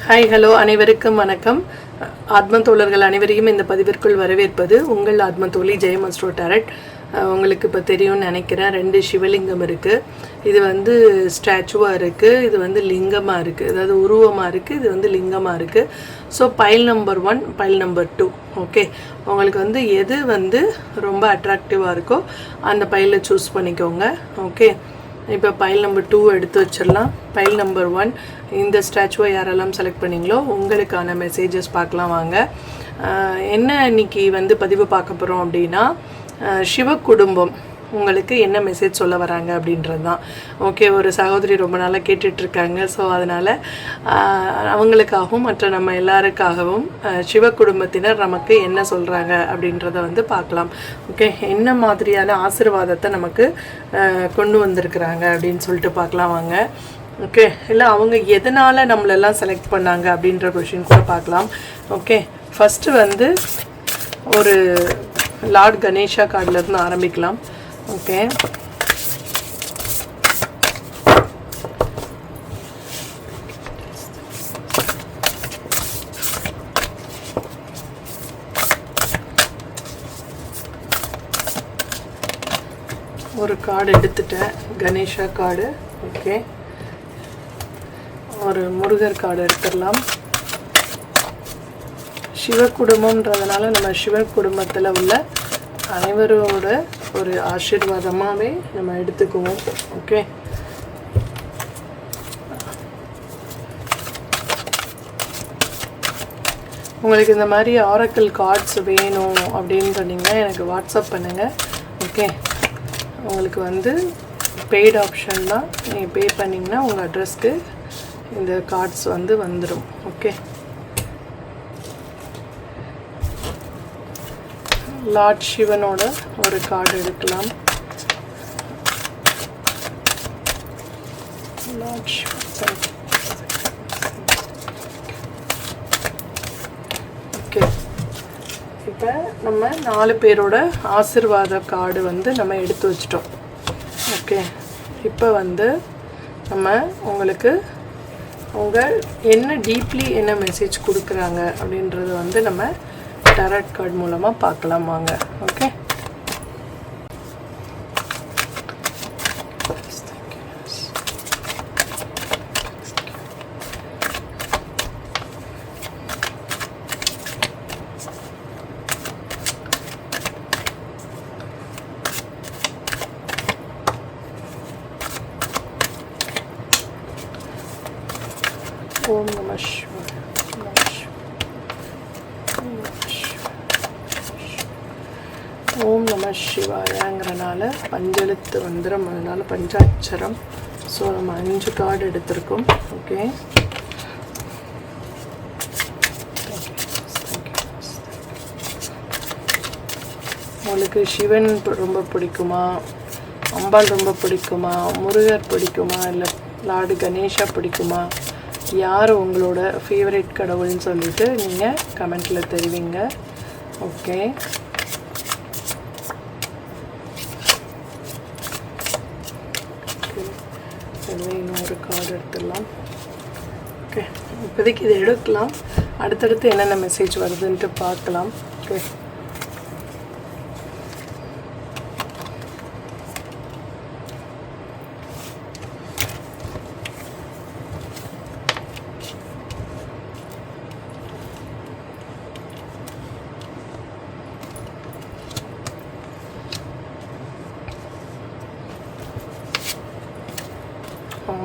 Hi hello அனைவருக்கும் வணக்கம். ஆத்ம தோழர்கள் அனைவரையும் இந்த பதிவிற்குள் வரவேற்பது உங்கள் ஆத்ம தோழி ஜெயம் அஸ்ட்ரோ டாரட். உங்களுக்கு இப்போ தெரியும்னு நினைக்கிறேன், 2 சிவலிங்கம் இருக்குது. இது ஸ்டாச்சுவாக இருக்குது, இது லிங்கமாக இருக்குது, அதாவது உருவமாக இருக்குது, இது லிங்கமாக இருக்குது. So file number 1, file number 2. Okay, உங்களுக்கு எது ரொம்ப அட்ராக்டிவாக இருக்கோ அந்த பைலில் சூஸ் பண்ணிக்கோங்க. ஓகே, இப்போ பைல் நம்பர் 2 எடுத்து வச்சிடலாம். பைல் நம்பர் 1, இந்த ஸ்டாச்சுவை யாரெல்லாம் செலக்ட் பண்ணிங்களோ உங்களுக்கான மெசேஜஸ் பார்க்கலாம் வாங்க. என்ன இன்னைக்கு பதிவு பார்க்க போகிறோம் அப்படின்னா, சிவ குடும்பம் உங்களுக்கு என்ன மெசேஜ் சொல்ல வராங்க அப்படின்றது தான். ஓகே, ஒரு சகோதரி ரொம்ப நாளாக கேட்டுட்ருக்காங்க. ஸோ அதனால் அவங்களுக்காகவும் மற்ற நம்ம எல்லாருக்காகவும் சிவ குடும்பத்தினர் நமக்கு என்ன சொல்கிறாங்க அப்படின்றத பார்க்கலாம். ஓகே, என்ன மாதிரியான ஆசீர்வாதத்தை நமக்கு கொண்டு வந்திருக்கிறாங்க அப்படின்னு சொல்லிட்டு பார்க்கலாம் வாங்க. ஓகே, இல்லை அவங்க எதனால் நம்மளெல்லாம் செலக்ட் பண்ணாங்க அப்படின்ற கொஷின் கூட பார்க்கலாம். ஓகே, ஃபஸ்ட்டு ஒரு லார்ட் கணேஷா கார்டிலேருந்து ஆரம்பிக்கலாம். ஓகே, ஒரு கார்டு எடுத்துட்டேன், கணேஷா கார்டு. ஓகே, ஒரு முருகர் கார்டு எடுத்துடலாம். சிவ குடும்பம்ன்றதுனால நம்ம சிவ குடும்பத்தில் உள்ள அனைவரோட ஒரு ஆசீர்வாதமாகவே நம்ம எடுத்துக்குவோம். ஓகே, உங்களுக்கு இந்த மாதிரி ஆரக்கிள் கார்ட்ஸ் வேணும் அப்படின்னு சொன்னீங்கன்னா எனக்கு வாட்ஸ்அப் பண்ணுங்கள். ஓகே, உங்களுக்கு பெய்டு ஆப்ஷன் தான். நீங்கள் பே பண்ணிங்கன்னா உங்கள் அட்ரஸ்க்கு இந்த கார்ட்ஸ் வந்துடும். ஓகே, லார்ட் சிவனோட ஒரு கார்டு எடுக்கலாம். லார்ட் சிவன். ஓகே, இப்போ நம்ம 4 பேரோட ஆசீர்வாத கார்டு நம்ம எடுத்து வச்சிட்டோம். ஓகே, இப்போ நம்ம உங்களுக்கு உங்கள் என்ன டீப்லி என்ன மெசேஜ் கொடுக்குறாங்க அப்படின்றது நம்ம டாரட் கார்டு மூலமாக பார்க்கலாம் வாங்க. ஓகே, ஓம் நம சிவாய. ஓம் நம சிவாயங்கிறனால பஞ்செழுத்து வந்துடும், அதனால் பஞ்சாட்சரம். ஸோ நம்ம 5 கார்டு எடுத்திருக்கோம். ஓகே, உங்களுக்கு சிவன் ரொம்ப பிடிக்குமா, அம்பாள் ரொம்ப பிடிக்குமா, முருகர் பிடிக்குமா, இல்லை லார்டு கணேஷா பிடிக்குமா, யார் உங்களோட ஃபேவரட் கடவுள்னு சொல்லிட்டு நீங்கள் கமெண்ட்டில் தெரிவிங்க. ஓகே, இன்னொரு கார்டு எடுத்துடலாம். ஓகே, இப்போதைக்கு இதை எடுக்கலாம். அடுத்தடுத்து என்னென்ன மெசேஜ் வருதுன்ட்டு பார்க்கலாம். ஓகே,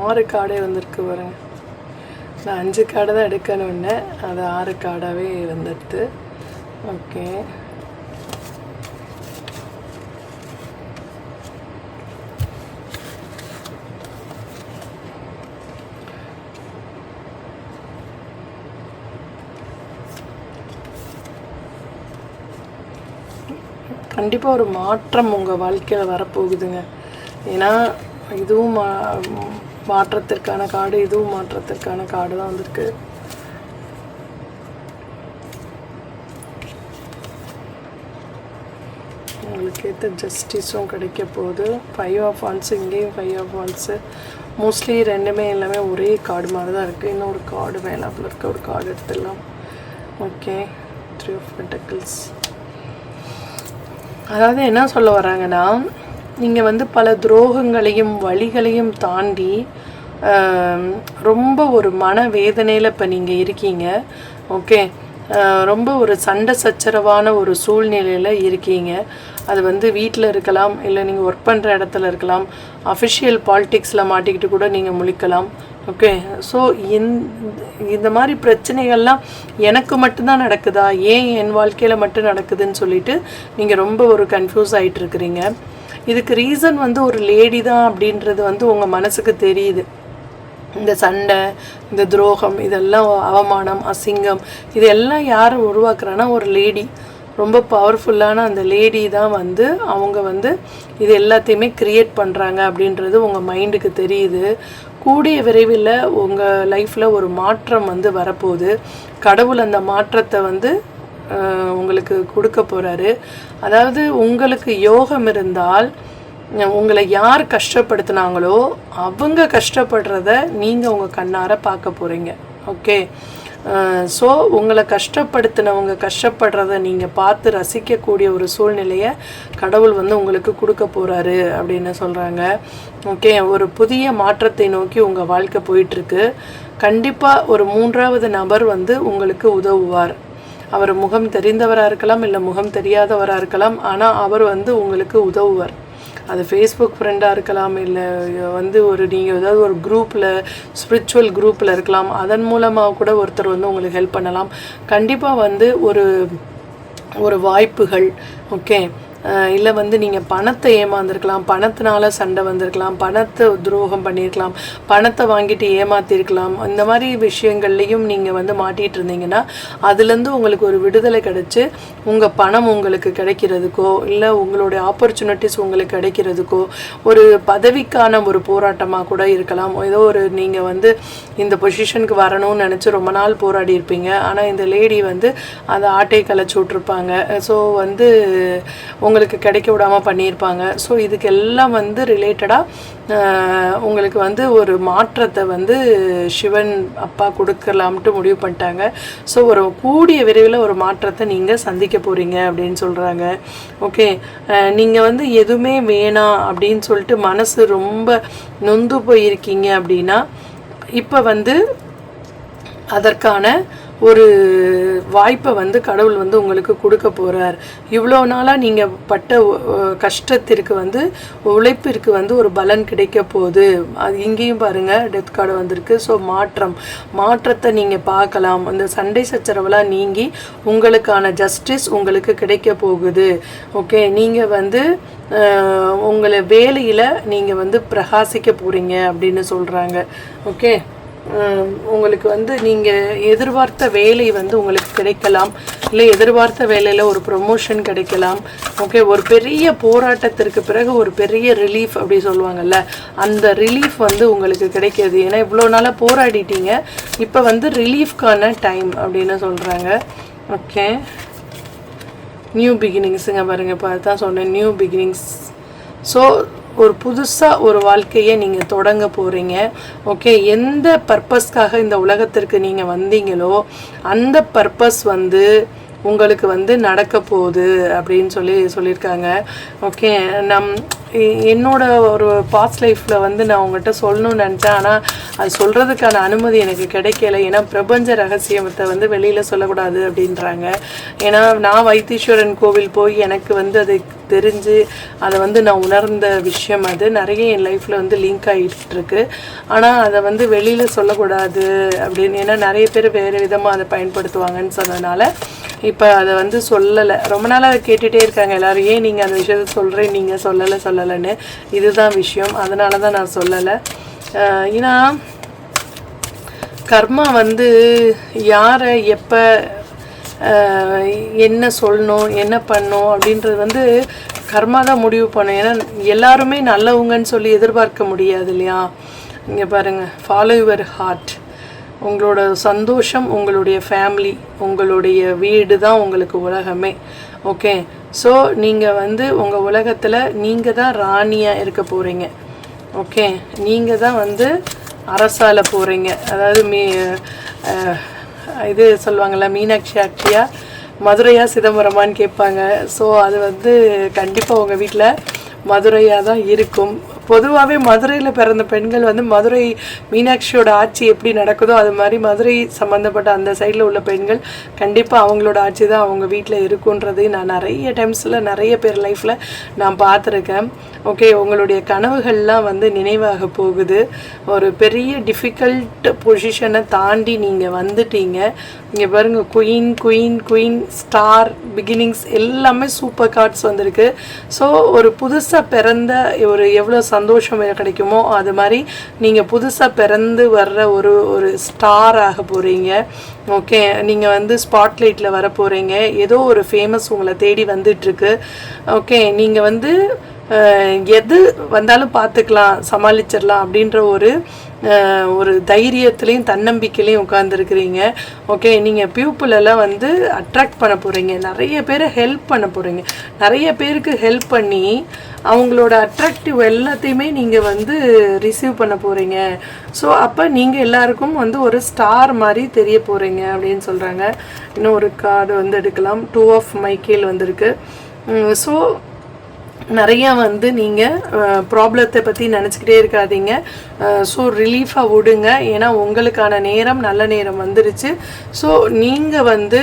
ஆறு கார்டே வந்திருக்கு பாருங்க. நான் 5 கார்டு தான் எடுக்கணும்னு, அது 6 கார்டாகவே வந்துடுது. ஓகே, கண்டிப்பாக ஒரு மாற்றம் உங்கள் வாழ்க்கையில் வரப்போகுதுங்க. ஏன்னா இதுவும் மாற்றத்திற்கான கார்டு, இதுவும் மாற்றத்திற்கான கார்டு தான் வந்திருக்கு. உங்களுக்கு ஏற்ற ஜஸ்டிஸும் கிடைக்க போகுது. 5 ஆஃப் வான்ஸ், இங்கேயும் 5 ஆஃப் வான்ஸு. மோஸ்ட்லி ரெண்டுமே எல்லாமே ஒரே கார்டு மாதிரி தான் இருக்குது. இன்னும் ஒரு கார்டு மேலாப்பில் இருக்க ஒரு கார்டு எடுத்துடலாம். Okay, 3 of Pentacles. அதாவது என்ன சொல்ல வராங்கன்னா, நீங்கள் வந்து பல துரோகங்களையும் வழிகளையும் தாண்டி ரொம்ப ஒரு மனவேதனையில் இப்போ நீங்கள் இருக்கீங்க. ஓகே, ரொம்ப ஒரு சண்டை சச்சரவான ஒரு சூழ்நிலையில் இருக்கீங்க. அது வந்து வீட்டில் இருக்கலாம், இல்லை நீங்கள் ஒர்க் பண்ணுற இடத்துல இருக்கலாம், அஃபிஷியல் பாலிட்டிக்ஸில் மாட்டிக்கிட்டு கூட நீங்கள் முழிக்கலாம். ஓகே, ஸோ இந்த மாதிரி பிரச்சனைகள்லாம் எனக்கு மட்டும்தான் நடக்குதா, ஏன் என் வாழ்க்கையில் மட்டும் நடக்குதுன்னு சொல்லிட்டு நீங்கள் ரொம்ப ஒரு கன்ஃபியூஸ் ஆகிட்டு இருக்கிறீங்க. இதுக்கு ரீசன் வந்து ஒரு லேடி தான் அப்படின்றது வந்து உங்கள் மனசுக்கு தெரியுது. இந்த சண்டை, இந்த துரோகம், இதெல்லாம் அவமானம், அசிங்கம், இதெல்லாம் யார் உருவாக்குறான்னா ஒரு லேடி. ரொம்ப பவர்ஃபுல்லான அந்த லேடி தான் வந்து அவங்க வந்து இது எல்லாத்தையுமே க்ரியேட் பண்ணுறாங்க அப்படின்றது உங்கள் மைண்டுக்கு தெரியுது. கூடிய விரைவில் உங்கள் லைஃப்பில் ஒரு மாற்றம் வந்து வரப்போகுது. கடவுள் அந்த மாற்றத்தை வந்து உங்களுக்கு கொடுக்க போகிறாரு. அதாவது உங்களுக்கு யோகம் இருந்தால் உங்களை யார் கஷ்டப்படுத்தினாங்களோ அவங்க கஷ்டப்படுறத நீங்கள் உங்கள் கண்ணார பார்க்க போகிறீங்க. ஓகே, ஸோ உங்களை கஷ்டப்படுத்தினவங்க கஷ்டப்படுறத நீங்கள் பார்த்து ரசிக்கக்கூடிய ஒரு சூழ்நிலையை கடவுள் வந்து உங்களுக்கு கொடுக்க போகிறாரு அப்படின்னு சொல்கிறாங்க. ஓகே, ஒரு புதிய மாற்றத்தை நோக்கி உங்கள் வாழ்க்கை போயிட்டுருக்கு. கண்டிப்பாக ஒரு 3வது நபர் வந்து உங்களுக்கு உதவுவார். அவர் முகம் தெரிந்தவராக இருக்கலாம், இல்லை முகம் தெரியாதவராக இருக்கலாம், ஆனால் அவர் வந்து உங்களுக்கு உதவுவார். அது ஃபேஸ்புக் ஃப்ரெண்டாக இருக்கலாம், இல்லை வந்து ஒரு நீங்கள் ஏதாவது ஒரு குரூப்பில் ஸ்பிரிச்சுவல் குரூப்பில் இருக்கலாம், அதன் மூலமாக கூட ஒருத்தர் வந்து உங்களுக்கு ஹெல்ப் பண்ணலாம். கண்டிப்பாக வந்து ஒரு வாய்ப்புகள். ஓகே, இல்லை வந்து நீங்கள் பணத்தை ஏமாந்துருக்கலாம், பணத்தினால சண்டை வந்திருக்கலாம், பணத்தை துரோகம் பண்ணியிருக்கலாம், பணத்தை வாங்கிட்டு ஏமாற்றிருக்கலாம். இந்த மாதிரி விஷயங்கள்லையும் நீங்கள் வந்து மாட்டிகிட்டு இருந்தீங்கன்னா அதுலேருந்து உங்களுக்கு ஒரு விடுதலை கிடச்சி உங்கள் பணம் உங்களுக்கு கிடைக்கிறதுக்கோ, இல்லை உங்களுடைய ஆப்பர்ச்சுனிட்டிஸ் உங்களுக்கு கிடைக்கிறதுக்கோ, ஒரு பதவிக்கான ஒரு போராட்டமாக கூட இருக்கலாம். ஏதோ ஒரு நீங்கள் வந்து இந்த பொசிஷனுக்கு வரணும்னு நினச்சி ரொம்ப நாள் போராடி இருப்பீங்க. ஆனால் இந்த லேடி வந்து அதை ஆட்டை கலைச்சி விட்ருப்பாங்க. ஸோ வந்து உங்களுக்கு கிடைக்க விடாமல் பண்ணியிருப்பாங்க. ஸோ இதுக்கெல்லாம் வந்து ரிலேட்டடாக உங்களுக்கு வந்து ஒரு மாற்றத்தை வந்து சிவன் அப்பா கொடுக்கலாம்ட்டு முடிவு பண்ணிட்டாங்க. ஸோ ஒரு கூடிய விரைவில் ஒரு மாற்றத்தை நீங்கள் சந்திக்க போகிறீங்க அப்படின்னு சொல்கிறாங்க. ஓகே, நீங்கள் வந்து எதுவுமே வேணாம் அப்படின்னு சொல்லிட்டு மனசு ரொம்ப நொந்து போயிருக்கீங்க அப்படின்னா இப்போ வந்து அதற்கான ஒரு வாய்ப்பை வந்து கடவுள் வந்து உங்களுக்கு கொடுக்க போகிறார். இவ்வளோ நாளாக நீங்கள் பட்ட கஷ்டத்திற்கு வந்து உழைப்பிற்கு வந்து ஒரு பலன் கிடைக்க போகுது. அது இங்கேயும் பாருங்கள் டெத் கார்டு வந்திருக்கு. ஸோ மாற்றத்தை நீங்கள் பார்க்கலாம். அந்த சண்டை சச்சரவெல்லாம் நீங்கி உங்களுக்கான ஜஸ்டிஸ் உங்களுக்கு கிடைக்க போகுது. ஓகே, நீங்கள் வந்து உங்களை வேலையில் நீங்கள் வந்து பிரகாசிக்க போகிறீங்க அப்படின்னு சொல்கிறாங்க. ஓகே, உங்களுக்கு வந்து நீங்கள் எதிர்பார்த்த வேலை வந்து உங்களுக்கு கிடைக்கலாம், இல்லை எதிர்பார்த்த வேலையில் ஒரு ப்ரொமோஷன் கிடைக்கலாம். ஓகே, ஒரு பெரிய போராட்டத்திற்கு பிறகு ஒரு பெரிய ரிலீஃப் அப்படி சொல்லுவாங்கள்ல, அந்த ரிலீஃப் வந்து உங்களுக்கு கிடைக்கிது. ஏன்னா இவ்வளோ நாளாக போராடிட்டீங்க, இப்போ வந்து ரிலீஃப்கான டைம் அப்படின்னு சொல்கிறாங்க. ஓகே, நியூ பிகினிங்ஸுங்க பாருங்கள், இப்போ அதுதான் சொன்னேன், நியூ பிகினிங்ஸ். ஸோ ஒரு புதுசாக ஒரு வாழ்க்கையை நீங்கள் தொடங்க போகிறீங்க. ஓகே, எந்த பர்பஸ்க்காக இந்த உலகத்திற்கு நீங்கள் வந்தீங்களோ அந்த பர்பஸ் வந்து உங்களுக்கு வந்து நடக்க போகுது அப்படின்னு சொல்லியிருக்காங்க. ஓகே, என்னோட ஒரு பாஸ்ட் லைஃப்பில் வந்து நான் உங்கள்கிட்ட சொல்லணும்னு நினச்சேன், ஆனால் அது சொல்கிறதுக்கான அனுமதி எனக்கு கிடைக்கல. ஏன்னா பிரபஞ்ச ரகசியத்தை வந்து வெளியில் சொல்லக்கூடாது அப்படின்றாங்க. ஏன்னா நான் வைத்தீஸ்வரன் கோவில் போய் எனக்கு வந்து அது தெரிஞ்சு அதை வந்து நான் உணர்ந்த விஷயம். அது நிறைய என் லைஃப்பில் வந்து லிங்க் ஆகிட்டு இருக்கு. ஆனால் அதை வந்து வெளியில் சொல்லக்கூடாது அப்படின்னு, ஏன்னா நிறைய பேர் வேறு விதமாக அதை பயன்படுத்துவாங்கன்னு சொன்னதுனால இப்போ அதை வந்து சொல்லலை. ரொம்ப நாளாக கேட்டுகிட்டே இருக்காங்க எல்லோரும், ஏன் நீங்கள் அந்த விஷயத்தை சொல்கிறேன், நீங்கள் சொல்லலைன்னு. இதுதான் விஷயம், அதனால தான் நான் சொல்லலை. ஏன்னா கர்மா வந்து யாரை எப்போ என்ன சொல்லணும் என்ன பண்ணணும் அப்படின்றது வந்து கர்மா தான் முடிவு பண்ணும். ஏன்னா எல்லாருமே நல்லவங்கன்னு சொல்லி எதிர்பார்க்க முடியாது இல்லையா. இங்கே பாருங்கள், ஃபாலோ யுவர் ஹார்ட். உங்களோட சந்தோஷம், உங்களுடைய ஃபேமிலி, உங்களுடைய வீடு தான் உங்களுக்கு உலகமே. ஓகே, ஸோ நீங்கள் வந்து உங்கள் உலகத்தில் நீங்கள் தான் ராணியாக இருக்க போகிறீங்க. ஓகே, நீங்கள் தான் வந்து அரசால போகிறீங்க. அதாவது இது சொல்லுவாங்கள்ல, மீனாட்சி ஆட்சியா மதுரையா சிதம்பரமான்னு கேட்பாங்க. ஸோ அது வந்து கண்டிப்பாக உங்கள் வீட்டில் மதுரையாக தான் இருக்கும். பொதுவாகவே மதுரையில் பிறந்த பெண்கள் வந்து மதுரை மீனாட்சியோட ஆட்சி எப்படி நடக்குதோ அது மாதிரி மதுரை சம்மந்தப்பட்ட அந்த சைடில் உள்ள பெண்கள் கண்டிப்பாக அவங்களோட ஆட்சி தான் அவங்க வீட்டில் இருக்குன்றது நான் நிறைய டைம்ஸில் நிறைய பேர் லைஃப்பில் நான் பார்த்துருக்கேன். ஓகே, உங்களுடைய கனவுகள்லாம் வந்து நினைவாக போகுது. ஒரு பெரிய டிஃபிகல்ட் பொசிஷனை தாண்டி நீங்கள் வந்துட்டீங்க. இங்கே பாருங்கள், queen queen queen star beginnings எல்லாமே சூப்பர் கார்ட்ஸ் வந்திருக்கு. ஸோ ஒரு புதுசாக பிறந்த ஒரு எவ்வளோ சந்தோஷம் கிடைக்குமோ அது மாதிரி நீங்கள் புதுசாக பிறந்து வர்ற ஒரு ஸ்டார் ஆக போகிறீங்க. ஓகே, நீங்கள் வந்து ஸ்பாட்லைட்டில் வர போகிறீங்க. ஏதோ ஒரு ஃபேமஸ் உங்களை தேடி வந்துட்டுருக்கு. ஓகே, நீங்கள் வந்து எது வந்தாலும் பார்த்துக்கலாம், சமாளிச்சிடலாம் அப்படின்ற ஒரு தைரியத்துலேயும் தன்னம்பிக்கையிலையும் உட்காந்துருக்குறீங்க. ஓகே, நீங்கள் பீப்புளெல்லாம் வந்து அட்ராக்ட் பண்ண போகிறீங்க. நிறைய பேரை ஹெல்ப் பண்ண போகிறீங்க. நிறைய பேருக்கு ஹெல்ப் பண்ணி அவங்களோட அட்ராக்டிவ் எல்லாத்தையுமே நீங்கள் வந்து ரிசீவ் பண்ண போகிறீங்க. ஸோ அப்போ நீங்கள் எல்லாருக்கும் வந்து ஒரு ஸ்டார் மாதிரி தெரிய போகிறீங்க அப்படின்னு சொல்கிறாங்க. இன்னும் ஒரு கார்டு வந்து எடுக்கலாம். 2 ஆஃப் மைக்கேல் வந்திருக்கு. ஸோ நிறையா வந்து நீங்கள் ப்ராப்ளத்தை பற்றி நினச்சிக்கிட்டே இருக்காதீங்க. ஸோ ரிலீஃபாக விடுங்க. ஏன்னா உங்களுக்கான நேரம் நல்ல நேரம் வந்துருச்சு. ஸோ நீங்கள் வந்து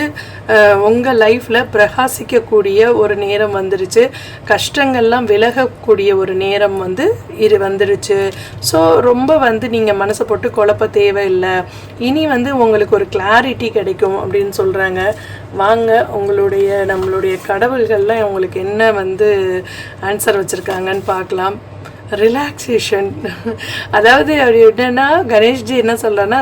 உங்கள் லைஃப்பில் பிரகாசிக்கக்கூடிய ஒரு நேரம் வந்துருச்சு. கஷ்டங்கள்லாம் விலகக்கூடிய ஒரு நேரம் வந்து வந்துருச்சு. ஸோ ரொம்ப வந்து நீங்கள் மனசை போட்டு குழப்ப தேவையில்லை. இனி வந்து உங்களுக்கு ஒரு கிளாரிட்டி கிடைக்கும் அப்படின்னு சொல்கிறாங்க. வாங்க, நம்மளுடைய கடவுள்கள்லாம் உங்களுக்கு என்ன வந்து ஆன்சர் வச்சுருக்காங்கன்னு பார்க்கலாம். ரிலாக்ஸேஷன், அதாவது அப்படி என்னென்னா கணேஷ்ஜி என்ன சொல்கிறேன்னா,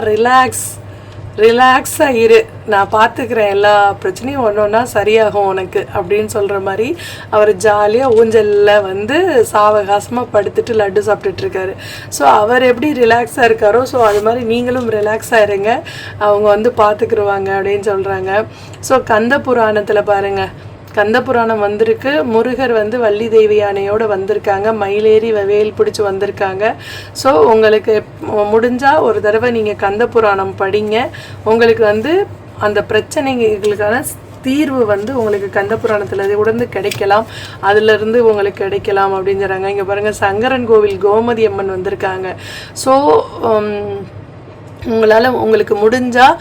ரிலாக்ஸாக இரு, நான் பார்த்துக்கிறேன், எல்லா பிரச்சனையும் ஒன்று ஒன்றா சரியாகும் உனக்கு அப்படின்னு சொல்கிற மாதிரி அவர் ஜாலியாக ஊஞ்சலில் வந்து சாவகாசமாக படுத்துட்டு லட்டு சாப்பிட்டுட்ருக்காரு. ஸோ அவர் எப்படி ரிலாக்ஸாக இருக்காரோ ஸோ அது மாதிரி நீங்களும் ரிலாக்ஸாக இருங்க, அவங்க வந்து பார்த்துக்குருவாங்க அப்படின்னு சொல்கிறாங்க. ஸோ கந்த புராணத்தில் பாருங்கள், கந்த புராணம் வந்திருக்கு. முருகர் வந்து வள்ளி தேவி யானையோடு வந்திருக்காங்க, மயிலேறி வேல் பிடிச்சி வந்திருக்காங்க. ஸோ உங்களுக்கு முடிஞ்சால் ஒரு தடவை நீங்கள் கந்த புராணம் படிங்க. உங்களுக்கு வந்து அந்த பிரச்சனைகளுக்கான தீர்வு வந்து உங்களுக்கு கந்த புராணத்தில் உடனே கிடைக்கலாம், அதிலிருந்து உங்களுக்கு கிடைக்கலாம் அப்படின்னு சொல்கிறாங்க. இங்கே பாருங்கள், சங்கரன் கோவில் கோமதி அம்மன் வந்திருக்காங்க. ஸோ உங்களுக்கு முடிஞ்சால்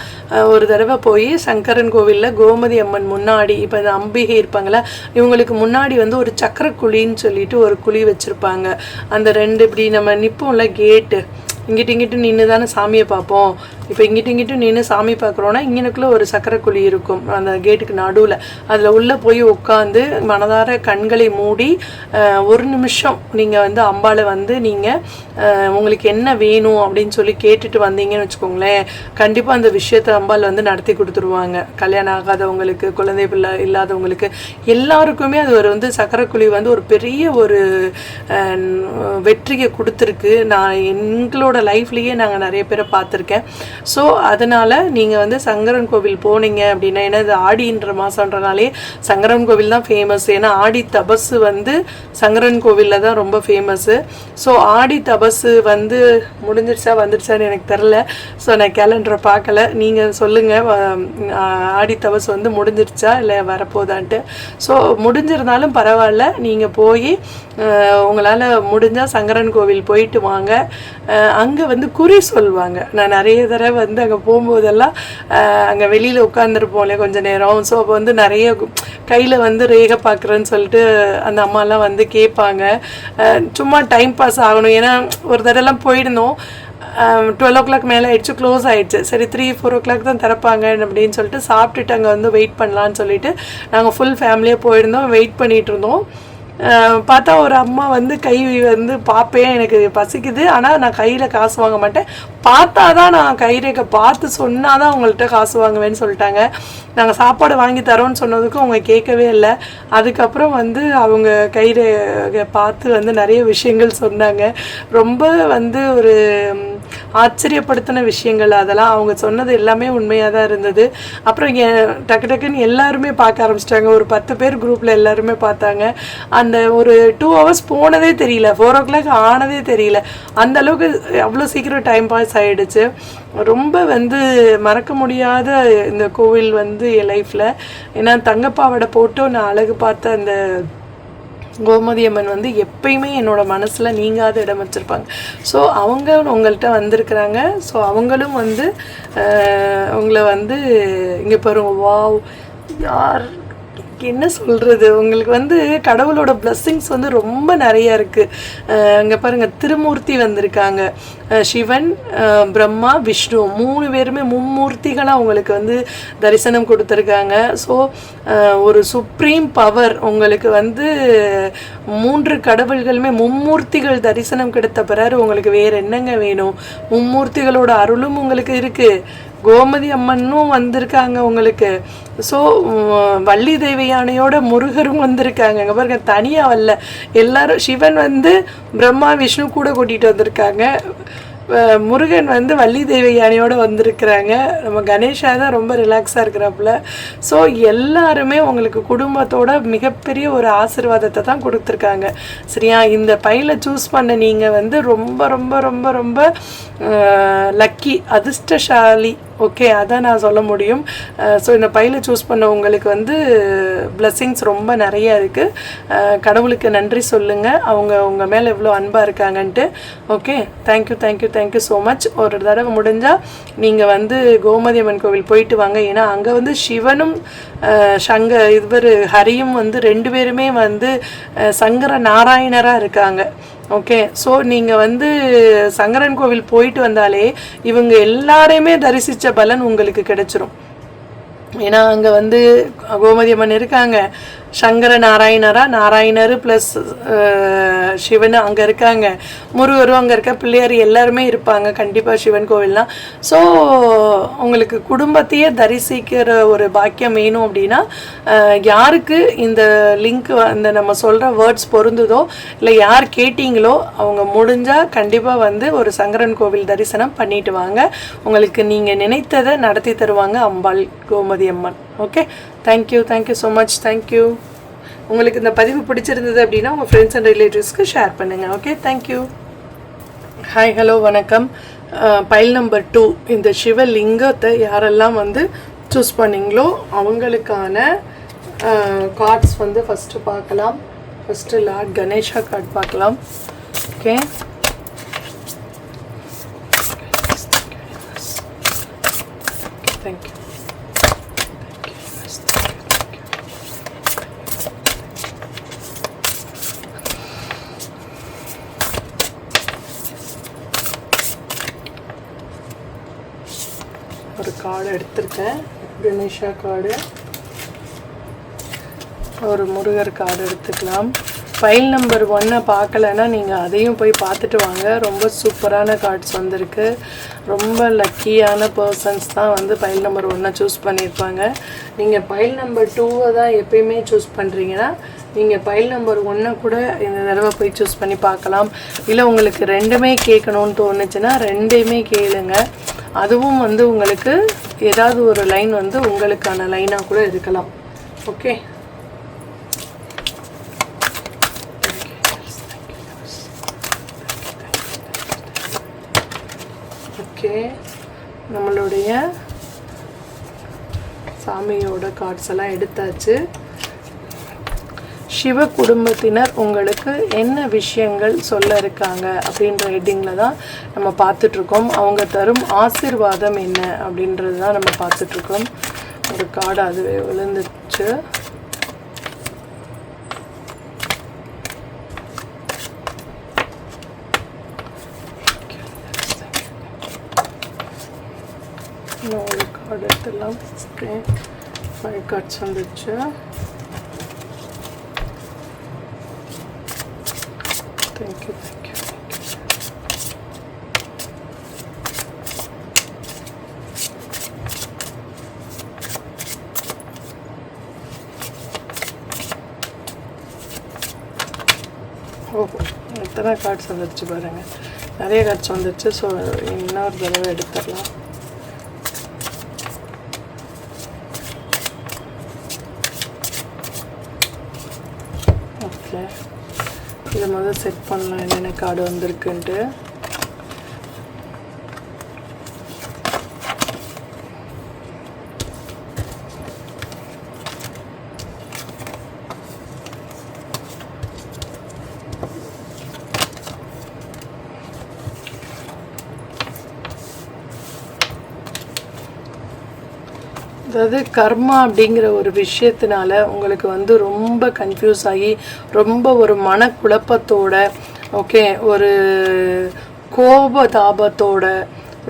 ஒரு தடவை போய் சங்கரன் கோவிலில் கோமதி அம்மன் முன்னாடி, இப்போ இந்த அம்பிகை இருப்பாங்களா, இவங்களுக்கு முன்னாடி வந்து ஒரு சக்கர குழின்னு சொல்லிட்டு ஒரு குழி வச்சுருப்பாங்க. அந்த 2 இப்படி நம்ம நிற்போம்ல கேட்டு, இங்கிட்டு நின்று தானே சாமியை பார்ப்போம். இப்போ இங்கிட்டு நின்று சாமி பார்க்குறோன்னா இங்கனுக்குள்ளே ஒரு சக்கரை குழி இருக்கும் அந்த கேட்டுக்கு நடுவில். அதில் உள்ளே போய் உட்காந்து மனதார கண்களை மூடி 1 நிமிஷம் நீங்கள் வந்து அம்பாளை வந்து நீங்கள் உங்களுக்கு என்ன வேணும் அப்படின்னு சொல்லி கேட்டுட்டு வந்தீங்கன்னு வச்சுக்கோங்களேன், கண்டிப்பாக அந்த விஷயத்தை அம்பாள் வந்து நடத்தி கொடுத்துருவாங்க. கல்யாணம் ஆகாதவங்களுக்கு, குழந்தை பிள்ளை இல்லாதவங்களுக்கு எல்லாருக்குமே அது வந்து சக்கரை குழி வந்து ஒரு பெரிய ஒரு வெற்றியை கொடுத்துருக்கு. நான் எங்களோட லைஃப்லேயே நாங்கள் நிறைய பேரை பார்த்துருக்கேன். ஸோ அதனால் நீங்கள் வந்து சங்கரன் கோவில் போனீங்க அப்படின்னா, ஏன்னா இது ஆடின்ற மாதன்றனாலே சங்கரன் கோவில் தான் ஃபேமஸ். ஏன்னா ஆடி தபசு வந்து சங்கரன் கோவிலில் தான் ரொம்ப ஃபேமஸ்ஸு. ஸோ ஆடி தபசு வந்து வந்துடுச்சான்னு எனக்கு தெரில. ஸோ நான் கேலண்டரை பார்க்கல, நீங்கள் சொல்லுங்கள் ஆடி தபசு வந்து முடிஞ்சிருச்சா இல்லை வரப்போதான்ட்டு. ஸோ முடிஞ்சிருந்தாலும் பரவாயில்ல, நீங்கள் போய் உங்களால் முடிஞ்சால் சங்கரன் கோவில் போயிட்டு வாங்க. அங்கே வந்து குறி சொல்லுவாங்க. நான் நிறைய தடவை வந்து அங்கே போகும்போதெல்லாம் அங்கே வெளியில் உட்காந்துருப்போம் இல்லையா கொஞ்சம் நேரம். ஸோ அப்போ வந்து நிறைய கையில் வந்து ரேகை பார்க்குறேன்னு சொல்லிட்டு அந்த அம்மாலாம் வந்து கேட்பாங்க. சும்மா டைம் பாஸ் ஆகணும். ஏன்னா ஒரு தடவைலாம் போயிருந்தோம், 12 o'clock மேலே ஆயிடுச்சு, க்ளோஸ் ஆகிடுச்சு. சரி 3-4 o'clock தான் திறப்பாங்க அப்படின்னு சொல்லிட்டு சாப்பிட்டுட்டு அங்கே வந்து வெயிட் பண்ணலான்னு சொல்லிட்டு நாங்கள் ஃபுல் ஃபேமிலியாக போயிருந்தோம். வெயிட் பண்ணிகிட்டு இருந்தோம். பார்த்தா ஒரு அம்மா வந்து கை வந்து பார்ப்பேன், எனக்கு பசிக்குது, ஆனால் நான் கையில் காசு வாங்க மாட்டேன், பார்த்தா தான் நான் கைரேகை பார்த்து சொன்னால் தான் உங்கள்கிட்ட காசு வாங்குவேன்னு சொல்லிட்டாங்க. நாங்கள் சாப்பாடு வாங்கி தரோன்னு சொன்னதுக்கும் அவங்க கேட்கவே இல்லை. அதுக்கப்புறம் வந்து அவங்க கைரேகை பார்த்து வந்து நிறைய விஷயங்கள் சொன்னாங்க. ரொம்ப வந்து ஒரு ஆச்சரியப்படுத்தின விஷயங்கள் அதெல்லாம் அவங்க சொன்னது எல்லாமே உண்மையாக தான் இருந்தது. அப்புறம் டக்கு டக்குன்னு எல்லாருமே பார்க்க ஆரம்பிச்சிட்டாங்க. ஒரு 10 பேர் குரூப்பில் எல்லாருமே பார்த்தாங்க. அந்த ஒரு 2 ஹவர்ஸ் போனதே தெரியல, 4 o'clock ஆனதே தெரியல. அந்த அளவுக்கு அவ்வளோ சீக்கிரம் டைம் பாஸ் ஆகிடுச்சு. ரொம்ப வந்து மறக்க முடியாத இந்த கோவில் வந்து என் லைஃப்பில். ஏன்னா தங்கப்பாவடை போட்டு நான் அழகு பார்த்த அந்த கோமதி அம்மன் வந்து எப்பயுமே என்னோட மனசில் நீங்காத இடம் வச்சுருப்பாங்க. ஸோ அவங்க உங்கள்கிட்ட வந்திருக்கிறாங்க. ஸோ அவங்களும் வந்து உங்களை வந்து இங்கே பாருங்க, வாவ், யார் என்ன சொல்கிறது, உங்களுக்கு வந்து கடவுளோட பிளஸ்ஸிங்ஸ் வந்து ரொம்ப நிறையா இருக்குது. அங்கே பாருங்கள், திருமூர்த்தி வந்திருக்காங்க. சிவன், பிரம்மா, விஷ்ணு 3 பேருமே மும்மூர்த்திகளாக உங்களுக்கு வந்து தரிசனம் கொடுத்துருக்காங்க. ஸோ ஒரு சுப்ரீம் பவர் உங்களுக்கு வந்து 3 கடவுள்களுமே மும்மூர்த்திகள் தரிசனம் கிடைத்த பிறகு உங்களுக்கு வேறு என்னங்க வேணும்? மும்மூர்த்திகளோட அருளும் உங்களுக்கு இருக்குது, கோமதி அம்மனும் வந்திருக்காங்க உங்களுக்கு. ஸோ வள்ளி தேவி யானையோட முருகரும் வந்திருக்காங்க. அங்கே பாருங்க, தனியாக வரல, எல்லாரும். சிவன் வந்து பிரம்மா விஷ்ணு கூட கூட்டிகிட்டு வந்திருக்காங்க. முருகன் வந்து வள்ளி தேவி யானையோடு வந்திருக்கிறாங்க. நம்ம கணேஷா தான் ரொம்ப ரிலாக்ஸாக இருக்கிறாப்புல. ஸோ எல்லாருமே உங்களுக்கு குடும்பத்தோட மிகப்பெரிய ஒரு ஆசீர்வாதத்தை தான் கொடுத்துருக்காங்க. சரியா? இந்த பையில சூஸ் பண்ண நீங்கள் வந்து ரொம்ப ரொம்ப ரொம்ப ரொம்ப லக்கி, அதிர்ஷ்டசாலி. ஓகே, அதான் நான் சொல்ல முடியும். ஸோ இந்த பையில சூஸ் பண்ண உங்களுக்கு வந்து பிளெஸ்ஸிங்ஸ் ரொம்ப நிறையா இருக்குது. கடவுளுக்கு நன்றி சொல்லுங்கள், அவங்க உங்கள் மேலே எவ்வளோ அன்பாக இருக்காங்கன்ட்டு. Okay, thank you thank you thank you so much. ஒரு தடவை முடிஞ்சால் நீங்கள் வந்து கோமதி அம்மன் கோவில் போயிட்டு வாங்க. ஏன்னா அங்கே வந்து சிவனும் இவர் ஹரியும் வந்து 2 பேருமே வந்து சங்கர நாராயணராக இருக்காங்க. ஓகே, ஸோ நீங்கள் வந்து சங்கரன் கோவில் போயிட்டு வந்தாலே இவங்க எல்லாரையுமே தரிசித்த பலன் உங்களுக்கு கிடைச்சிரும். ஏன்னா அங்கே வந்து கோமதி அம்மன் இருக்காங்க, சங்கர நாராயணர் ப்ளஸ் சிவன் அங்கே இருக்காங்க, முருகரும் அங்கே இருக்க, பிள்ளையார் எல்லாருமே இருப்பாங்க கண்டிப்பாக சிவன் கோவில்லாம். ஸோ உங்களுக்கு குடும்பத்தையே தரிசிக்கிற ஒரு பாக்கியம் வேணும் அப்படின்னா யாருக்கு இந்த லிங்க் அந்த நம்ம சொல்கிற வேர்ட்ஸ் பொருந்துதோ, இல்லை யார் கேட்டிங்களோ அவங்க முடிஞ்சால் கண்டிப்பாக வந்து ஒரு சங்கரன் கோவில் தரிசனம் பண்ணிட்டு வாங்க. உங்களுக்கு நீங்கள் நினைத்ததை நடத்தி தருவாங்க Ambal Gomathi Amman. Okay, thank you so much. Thank you. உங்களுக்கு இந்த பதிவு பிடிச்சிருந்தது அப்படின்னா உங்கள் ஃப்ரெண்ட்ஸ் அண்ட் ரிலேட்டிவ்ஸ்க்கு ஷேர் பண்ணுங்கள். Okay, thank you. ஹாய், ஹலோ, வணக்கம். பைல் நம்பர் 2 இந்த சிவலிங்கத்தை யாரெல்லாம் வந்து சூஸ் பண்ணிங்களோ அவங்களுக்கான கார்ட்ஸ் வந்து ஃபஸ்ட்டு பார்க்கலாம். ஃபஸ்ட்டு லார்ட் கணேஷா கார்டு பார்க்கலாம். Okay, thank you. ஒரு கார்டு எடுத்திருக்கேன், கணேஷா கார்டு. ஒரு முருகர் கார்டு எடுத்துக்கலாம். ஃபைல் நம்பர் 1 பார்க்கலன்னா நீங்கள் அதையும் போய் பார்த்துட்டு வாங்க. ரொம்ப சூப்பரான கார்ட்ஸ் வந்திருக்கு. ரொம்ப லக்கியான பர்சன்ஸ் தான் வந்து ஃபைல் நம்பர் 1 சூஸ் பண்ணியிருப்பாங்க. நீங்கள் ஃபைல் நம்பர் 2 தான் எப்பயுமே சூஸ் பண்ணுறீங்கன்னா நீங்கள் ஃபைல் நம்பர் 1 கூட இந்த தடவை போய் சூஸ் பண்ணி பார்க்கலாம். இல்லை உங்களுக்கு 2மே கேட்கணும்னு தோணுச்சுன்னா 2யுமே கேளுங்க. அதுவும் வந்து உங்களுக்கு ஏதாவது ஒரு லைன் வந்து உங்களுக்கான லைனாக கூட இருக்கலாம். ஓகே, ஓகே, நம்மளுடைய சாமியோட கார்ட்ஸ் எல்லாம் எடுத்தாச்சு. சிவ குடும்பத்தினர் உங்களுக்கு என்ன விஷயங்கள் சொல்ல இருக்காங்க அப்படின்ற ஹெட்டிங்கில் தான் நம்ம பார்த்துட்ருக்கோம். அவங்க தரும் ஆசீர்வாதம் என்ன அப்படின்றது தான் நம்ம பார்த்துட்ருக்கோம். ஒரு கார்டு அதுவே விழுந்துச்சு. ஒரு கார்டு எடுத்துடலாம். ஓகே, 5 கார்ட்ஸ் வந்துடுச்சு. தேங்க்யூ. ஓஹோ, எத்தனை கார்ட்ஸ் வந்துடுச்சு பாருங்கள். நிறைய காய்ச்சி வந்துடுச்சு. ஸோ இன்னொரு தடவை எடுத்துடலாம். ஓகே, இதை முதல்ல செட் பண்ணலாம் என்னென்ன கார்டு வந்திருக்குன்ட்டு. அதாவது கர்மா அப்படிங்கிற ஒரு விஷயத்தினால உங்களுக்கு வந்து ரொம்ப கன்ஃபியூஸ் ஆகி ரொம்ப ஒரு மனக்குழப்பத்தோட, ஓகே, ஒரு கோபதாபத்தோட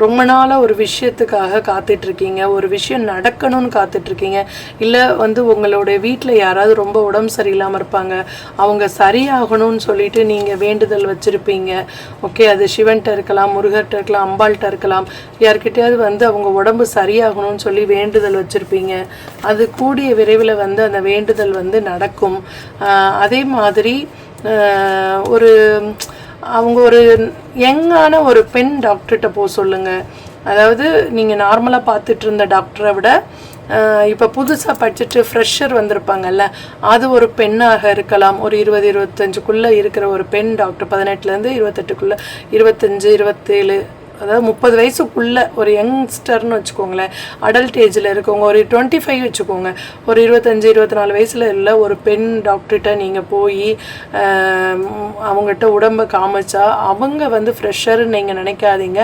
ரொம்ப நாளாக ஒரு விஷயத்துக்காக காத்துட்ருக்கீங்க. ஒரு விஷயம் நடக்கணும்னு காத்துட்ருக்கீங்க. இல்லை வந்து உங்களுடைய வீட்டில் யாராவது ரொம்ப உடம்பு சரியில்லாமல் இருப்பாங்க, அவங்க சரியாகணும்னு சொல்லிட்டு நீங்கள் வேண்டுதல் வச்சுருப்பீங்க. ஓகே, அது சிவன்கிட்ட இருக்கலாம், முருகர்கிட்ட இருக்கலாம், அம்பாள்கிட்ட இருக்கலாம். யார்கிட்டையாவது வந்து அவங்க உடம்பு சரியாகணும்னு சொல்லி வேண்டுதல் வச்சுருப்பீங்க. அது கூடிய விரைவில் வந்து அந்த வேண்டுதல் வந்து நடக்கும். அதே மாதிரி ஒரு அவங்க ஒரு யங்கான ஒரு பெண் டாக்டர்கிட்ட போக சொல்லுங்கள். அதாவது நீங்கள் நார்மலாக பார்த்துட்டு இருந்த டாக்டரை விட இப்போ புதுசாக படிச்சுட்டு ஃப்ரெஷர் வந்திருப்பாங்கல்ல, அது ஒரு பெண்ணாக இருக்கலாம். ஒரு 20-25 இருக்கிற ஒரு பெண் டாக்டர், 18லேருந்து 28, 25, 27, அதாவது 30 வயசுக்குள்ளே ஒரு யங்ஸ்டர்னு வச்சுக்கோங்களேன். அடல்ட் ஏஜில் இருக்கவங்க ஒரு 25 வச்சுக்கோங்க. ஒரு 25-24 வயசில் இல்லை ஒரு பெண் டாக்டர்கிட்ட நீங்கள் போய் அவங்ககிட்ட உடம்பை காமிச்சா அவங்க வந்து ஃப்ரெஷர்னு நீங்கள் நினைக்காதீங்க.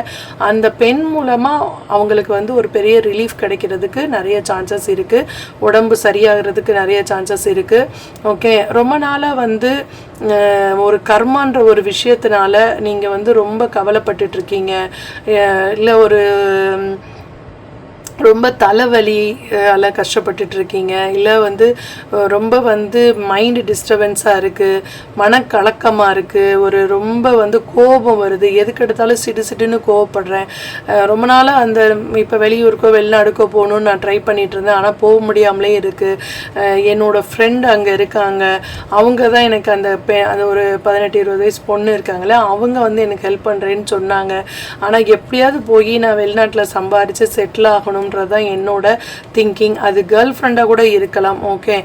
அந்த பெண் மூலமாக அவங்களுக்கு வந்து ஒரு பெரிய ரிலீஃப் கிடைக்கிறதுக்கு நிறைய சான்சஸ் இருக்குது. உடம்பு சரியாகிறதுக்கு நிறைய சான்சஸ் இருக்குது. ஓகே, ரொம்ப நாளாக வந்து ஒரு கர்மான்ற ஒரு விஷயத்தினால நீங்கள் வந்து ரொம்ப கவலைப்பட்டுட்ருக்கீங்க. இல்லை ஒரு ரொம்ப தலைவலி எல்லாம் கஷ்டப்பட்டுட்ருக்கீங்க. இல்லை வந்து ரொம்ப வந்து மைண்டு டிஸ்டர்பன்ஸாக இருக்குது, மனக்கலக்கமாக இருக்குது, ஒரு ரொம்ப வந்து கோபம் வருது, எதுக்கு எடுத்தாலும் சிடுன்னு கோவப்படுறேன். ரொம்ப நாளாக அந்த இப்போ வெளியூருக்கோ வெளிநாடுக்கோ போகணுன்னு நான் ட்ரை பண்ணிகிட்டு இருந்தேன், ஆனால் போக முடியாமலே இருக்குது. என்னோடய ஃப்ரெண்டு அங்கே இருக்காங்க, அவங்க தான் எனக்கு அந்த ஒரு 18-20 வயசு பொண்ணு இருக்காங்களே, அவங்க வந்து எனக்கு ஹெல்ப் பண்ணுறேன்னு சொன்னாங்க. ஆனால் எப்படியாவது போய் நான் வெளிநாட்டில் சம்பாரித்து செட்டில் ஆகணும் தான் என்னோட திங்கிங். அது கேர்ள் ஃப்ரெண்டாக கூட இருக்கலாம். ஓகே,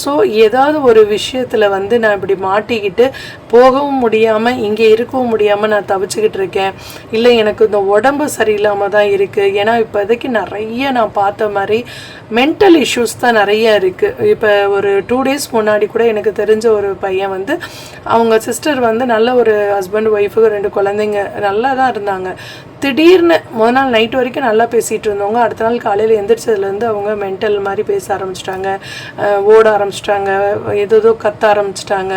ஸோ ஏதாவது ஒரு விஷயத்தில் வந்து நான் இப்படி மாட்டிக்கிட்டு போகவும் முடியாமல் இங்கே இருக்கவும் முடியாமல் நான் தவிச்சுக்கிட்டு இருக்கேன். இல்லை எனக்கு இந்த உடம்பு சரியில்லாமல் தான் இருக்குது. ஏன்னா இப்போதைக்கு நிறைய நான் பார்த்த மாதிரி மென்டல் இஷ்யூஸ் தான் நிறைய இருக்குது. இப்போ ஒரு 2 days முன்னாடி கூட எனக்கு தெரிஞ்ச ஒரு பையன் வந்து அவங்க சிஸ்டர் வந்து நல்ல ஒரு ஹஸ்பண்ட் ஒய்ஃபுக்கு 2 குழந்தைங்க நல்லா தான் இருந்தாங்க. திடீர்னு முதல் நாள் நைட் வரைக்கும் நல்லா பேசிகிட்டு இருந்தவங்க அடுத்த நாள் காலையில் எந்திரிச்சதுலேருந்து அவங்க மென்டல் மாதிரி பேச ஆரம்பிச்சிட்டாங்க, ஓட ஆரம்பிச்சிட்டாங்க, ஏதோ கத்த ஆரம்பிச்சிட்டாங்க.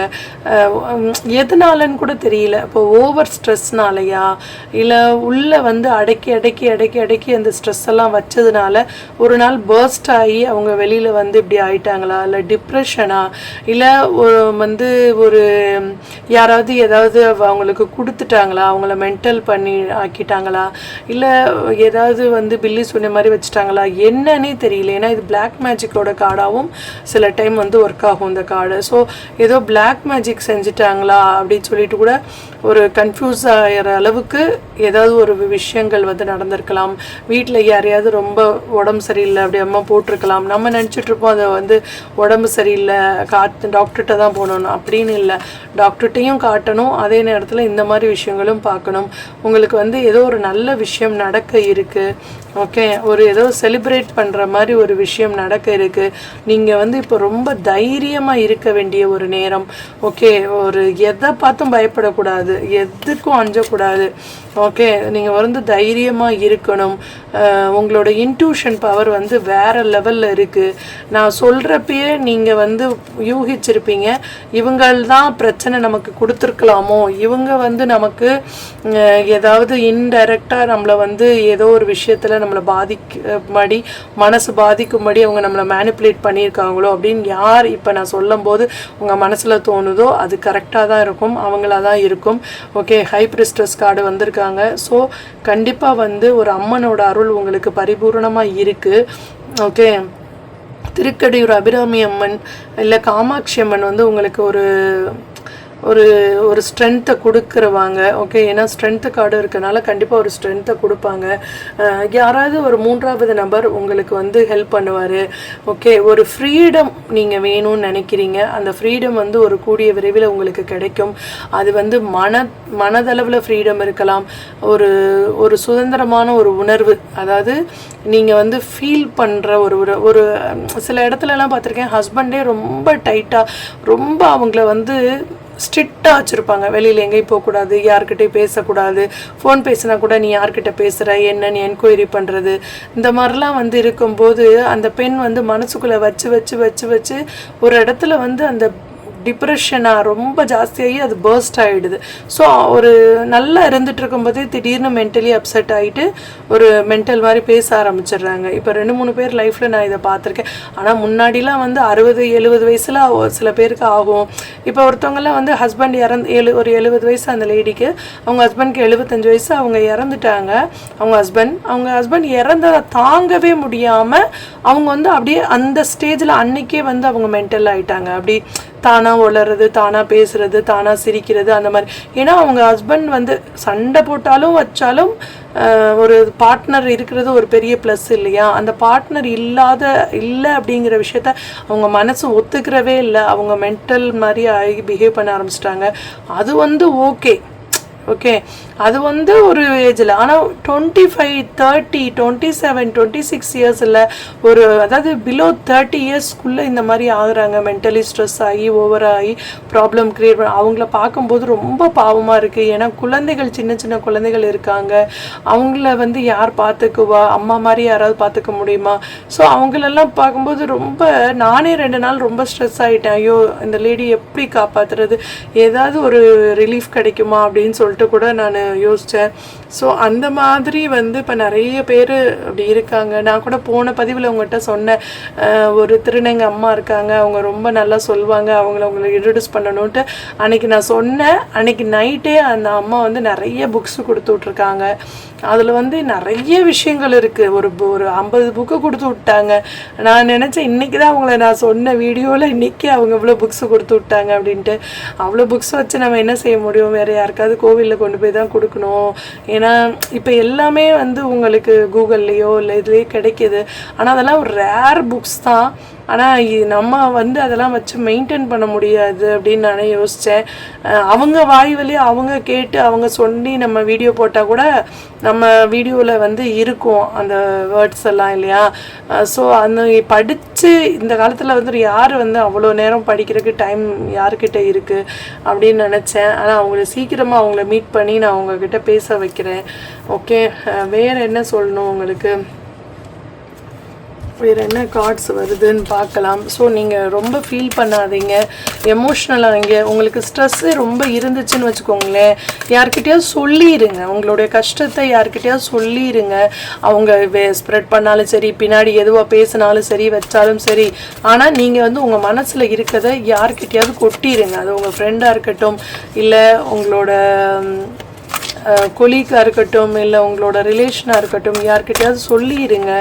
எதனாலன்னு கூட தெரியல. இப்போ ஓவர் ஸ்ட்ரெஸ்னாலையா இல்லை உள்ளே வந்து அடக்கி அடக்கி அடக்கி அடக்கி அந்த ஸ்ட்ரெஸ் எல்லாம் வச்சதுனால ஒரு நாள் பர்ஸ்ட் ஆகி அவங்க வெளியில் வந்து இப்படி ஆயிட்டாங்களா, இல்லை டிப்ரெஷனா, இல்லை வந்து ஒரு யாராவது ஏதாவது அவங்களுக்கு கொடுத்துட்டாங்களா, அவங்கள மென்டல் பண்ணி ஆக்கிட்டாங்களா, இல்லை ஏதாவது வந்து பில்லி சொன்ன மாதிரி வச்சுட்டாங்களா, என்னன்னே தெரியல. ஏன்னா இது பிளாக் மேஜிக்கோட கார்டாகவும் சில டைம் வந்து ஒர்க் ஆகும் இந்த கார்டு. ஸோ ஏதோ பிளாக் மேஜிக் செஞ்சுட்டாங்களா அப்படின்னு சொல்லிட்டு கூட ஒரு கன்ஃபியூஸ் ஆகிற அளவுக்கு ஏதாவது ஒரு விஷயங்கள் வந்து நடந்திருக்கலாம். வீட்டில் யாரையாவது ரொம்ப உடம்பு சரியில்லை அப்படி அம்மா போட்டிருக்கலாம். நம்ம நினச்சிட்ருப்போம் அதை வந்து உடம்பு சரியில்லை டாக்டர்கிட்ட தான் போகணும் அப்படின்னு. இல்லை, டாக்டர்கிட்டையும் காட்டணும், அதே நேரத்தில் இந்த மாதிரி விஷயங்களும் பார்க்கணும். உங்களுக்கு வந்து ஏதோ ஒரு நல்ல விஷயம் நடக்க இருக்குது. ஓகே, ஒரு ஏதோ செலிப்ரேட் பண்ணுற மாதிரி ஒரு விஷயம் நடக்க இருக்குது. நீங்கள் வந்து இப்போ ரொம்ப தைரியமாக இருக்க வேண்டிய ஒரு நேரம். ஓகே, ஒரு எதை பார்த்தும் பயப்படக்கூடாது, எதுக்கும் அஞ்சக்கூடாது. ஓகே, நீங்கள் வந்து தைரியமாக இருக்கணும். உங்களோட இன்ட்யூஷன் பவர் வந்து வேறு லெவலில் இருக்குது. நான் சொல்கிறப்பயே நீங்கள் வந்து யூகிச்சிருப்பீங்க, இவங்கள்தான் பிரச்சனை நமக்கு கொடுத்துருக்கலாமோ, இவங்க வந்து நமக்கு ஏதாவது இன்டைரக்டாக நம்மளை வந்து ஏதோ ஒரு விஷயத்தில் நம்மளை பாதிக்கும்படி மனசு பாதிக்கும்படி அவங்க நம்மளை மேனிப்புலேட் பண்ணியிருக்காங்களோ அப்படின்னு யார் இப்போ நான் சொல்லும் போது உங்கள் மனசில் தோணுதோ அது கரெக்டாக தான் இருக்கும், அவங்களா தான் இருக்கும். ஓகே, ஹை பிரிஸ்டஸ் கார்டு வந்திருக்காங்க. ஸோ கண்டிப்பாக வந்து ஒரு அம்மனோட அருள் உங்களுக்கு பரிபூர்ணமாக இருக்குது. ஓகே, திருக்கடையூர் அபிராமி அம்மன் இல்லை காமாட்சி அம்மன் வந்து உங்களுக்கு ஒரு ஒரு ஒரு ஸ்ட்ரென்த்தை கொடுக்குறவாங்க. ஓகே, ஏன்னா ஸ்ட்ரென்த்து கார்டு இருக்கனால கண்டிப்பாக ஒரு ஸ்ட்ரென்த்தை கொடுப்பாங்க. யாராவது ஒரு 3வது நபர் உங்களுக்கு வந்து ஹெல்ப் பண்ணுவார். ஓகே, ஒரு ஃப்ரீடம் நீங்கள் வேணும்னு நினைக்கிறீங்க, அந்த ஃப்ரீடம் வந்து ஒரு கூடிய விரைவில் உங்களுக்கு கிடைக்கும். அது வந்து மனதளவில் ஃப்ரீடம் இருக்கலாம், ஒரு ஒரு சுதந்திரமான ஒரு உணர்வு, அதாவது நீங்கள் வந்து ஃபீல் பண்ணுற ஒரு சில இடத்துலலாம் பார்த்துருக்கேன், ஹஸ்பண்டே ரொம்ப டைட்டாக ரொம்ப அவங்கள வந்து ஸ்ட்ரிக்டாக வச்சுருப்பாங்க. வெளியில் எங்கேயும் போகக்கூடாது, யார்கிட்டையும் பேசக்கூடாது, ஃபோன் பேசினா கூட நீ யார்கிட்ட பேசுகிற என்னன்னு என்கொயரி பண்ணுறது, இந்த மாதிரிலாம் வந்து இருக்கும்போது அந்த பெண் வந்து மனசுக்குள்ளே வச்சு வச்சு வச்சு வச்சு ஒரு இடத்துல வந்து அந்த டிப்ரெஷனாக ரொம்ப ஜாஸ்தியாகி அது பர்ஸ்ட் ஆகிடுது. ஸோ ஒரு நல்லா இருந்துட்டு இருக்கும்போதே திடீர்னு மென்டலி அப்செட் ஆகிட்டு ஒரு மென்டல் மாதிரி பேச ஆரம்பிச்சிடுறாங்க. இப்போ 2-3 பேர் லைஃப்பில் நான் இதை பார்த்துருக்கேன். ஆனால் முன்னாடிலாம் வந்து 60-70 வயசில் சில பேருக்கு ஆகும். இப்போ ஒருத்தவங்கலாம் வந்து ஹஸ்பண்ட் ஒரு 70 வயசு அந்த லேடிக்கு, அவங்க ஹஸ்பண்ட்க்கு 75 வயசு, அவங்க இறந்துட்டாங்க. அவங்க ஹஸ்பண்ட் இறந்ததை தாங்கவே முடியாமல் அவங்க வந்து அப்படியே அந்த ஸ்டேஜில் அன்னைக்கே வந்து அவங்க மென்டல் ஆகிட்டாங்க. அப்படி தானாக வளர்றது, தானாக பேசுகிறது, தானாக சிரிக்கிறது, அந்த மாதிரி. ஏன்னா அவங்க ஹஸ்பண்ட் வந்து சண்டை போட்டாலும் வச்சாலும் ஒரு பார்ட்னர் இருக்கிறது ஒரு பெரிய ப்ளஸ் இல்லையா? அந்த பார்ட்னர் இல்லை அப்படிங்கிற விஷயத்த அவங்க மனசு ஒத்துக்கிறவே இல்லை. அவங்க மென்டல் மாதிரி ஆகி பிஹேவ் பண்ண ஆரம்பிச்சிட்டாங்க. அது வந்து ஓகே அது வந்து ஒரு ஏஜில். ஆனால் 25, 30, 27, 26 இயர்ஸில் அதாவது பிலோ 30 இயர்ஸ்க்குள்ளே இந்த மாதிரி ஆகுறாங்க. மென்டலி ஸ்ட்ரெஸ் ஆகி ஓவராகி ப்ராப்ளம் க்ரியேட் பண்ண அவங்கள பார்க்கும்போது ரொம்ப பாவமாக இருக்குது. ஏன்னா குழந்தைகள், சின்ன சின்ன குழந்தைகள் இருக்காங்க. அவங்கள வந்து யார் பார்த்துக்குவா? அம்மா மாதிரி யாராவது பார்த்துக்க முடியுமா? ஸோ அவங்களெல்லாம் பார்க்கும்போது நானே 2 நாள் ரொம்ப ஸ்ட்ரெஸ் ஆகிட்டேன். ஐயோ, இந்த லேடி எப்படி காப்பாற்றுறது, ஏதாவது ஒரு ரிலீஃப் கிடைக்குமா அப்படின்னு சொல்லிட்டு கூட நான் யோசித்தேன். ஸோ அந்த மாதிரி வந்து இப்போ நிறைய பேர் அப்படி இருக்காங்க. நான் கூட போன பதிவில் உங்கள்கிட்ட சொன்னேன், ஒரு திருநங்கை அம்மா இருக்காங்க, அவங்க ரொம்ப நல்லா சொல்லுவாங்க, அவங்களை இன்ட்ரடியூஸ் பண்ணணுன்ட்டு. அன்றைக்கி நான் சொன்னேன். அன்றைக்கி நைட்டே அந்த அம்மா வந்து நிறைய புக்ஸ் கொடுத்து விட்ருக்காங்க. அதில் வந்து நிறைய விஷயங்கள் இருக்குது. ஒரு 50 புக்கு கொடுத்து விட்டாங்க. நான் நினச்சேன் இன்றைக்கி தான் அவங்கள நான் சொன்ன வீடியோவில் இன்றைக்கி அவங்க இவ்வளோ புக்ஸு கொடுத்து விட்டாங்க அப்படின்ட்டு. அவ்வளோ புக்ஸ் வச்சு நம்ம என்ன செய்ய முடியும்? வேறு யாருக்காவது கோவிலில் கொண்டு போய் தான் கொடுக்கணும். ஏன்னா இப்போ எல்லாமே வந்து உங்களுக்கு கூகுள்லேயோ இல்லை இதுலேயோ கிடைக்கிது. ஆனால் அதெல்லாம் ஒரு ரேர் புக்ஸ் தான். ஆனால் நம்ம வந்து அதெல்லாம் வச்சு மெயின்டைன் பண்ண முடியாது அப்படின்னு நானே யோசித்தேன். அவங்க வாய் வழியாக அவங்க கேட்டு அவங்க சொல்லி நம்ம வீடியோ போட்டால் கூட நம்ம வீடியோவில் வந்து இருக்கும் அந்த வேர்ட்ஸ் எல்லாம் இல்லையா? ஸோ அந்த படித்து இந்த காலத்தில் வந்து யார் வந்து அவ்வளோ நேரம் படிக்கிறதுக்கு டைம் யார்கிட்ட இருக்குது அப்படின்னு நினச்சேன். ஆனால் அவங்கள சீக்கிரமாக அவங்கள மீட் பண்ணி நான் அவங்கக்கிட்ட பேச வைக்கிறேன். ஓகே, வேறு என்ன சொல்லணும் உங்களுக்கு? வேறு என்ன கார்ட்ஸ் வருதுன்னு பார்க்கலாம். ஸோ நீங்கள் ரொம்ப ஃபீல் பண்ணாதீங்க, எமோஷ்னலாக. உங்களுக்கு ஸ்ட்ரெஸ்ஸு ரொம்ப இருந்துச்சுன்னு வச்சுக்கோங்களேன், யார்கிட்டயாவது சொல்லிடுங்க. உங்களுடைய கஷ்டத்தை யார்கிட்டயாவது சொல்லிடுங்க. அவங்க ஸ்ப்ரெட் பண்ணாலும் சரி, பின்னாடி எதுவாக பேசினாலும் சரி, வச்சாலும் சரி. ஆனால் நீங்கள் வந்து உங்கள் மனசில் இருக்கிறத யார்கிட்டயாவது கொட்டிடுங்க. அது உங்கள் ஃப்ரெண்டாக இருக்கட்டும், இல்லை உங்களோட கொலீக்காக இருக்கட்டும், இல்லை உங்களோட ரிலேஷனாக இருக்கட்டும், யார்கிட்டயாவது சொல்லிடுங்க.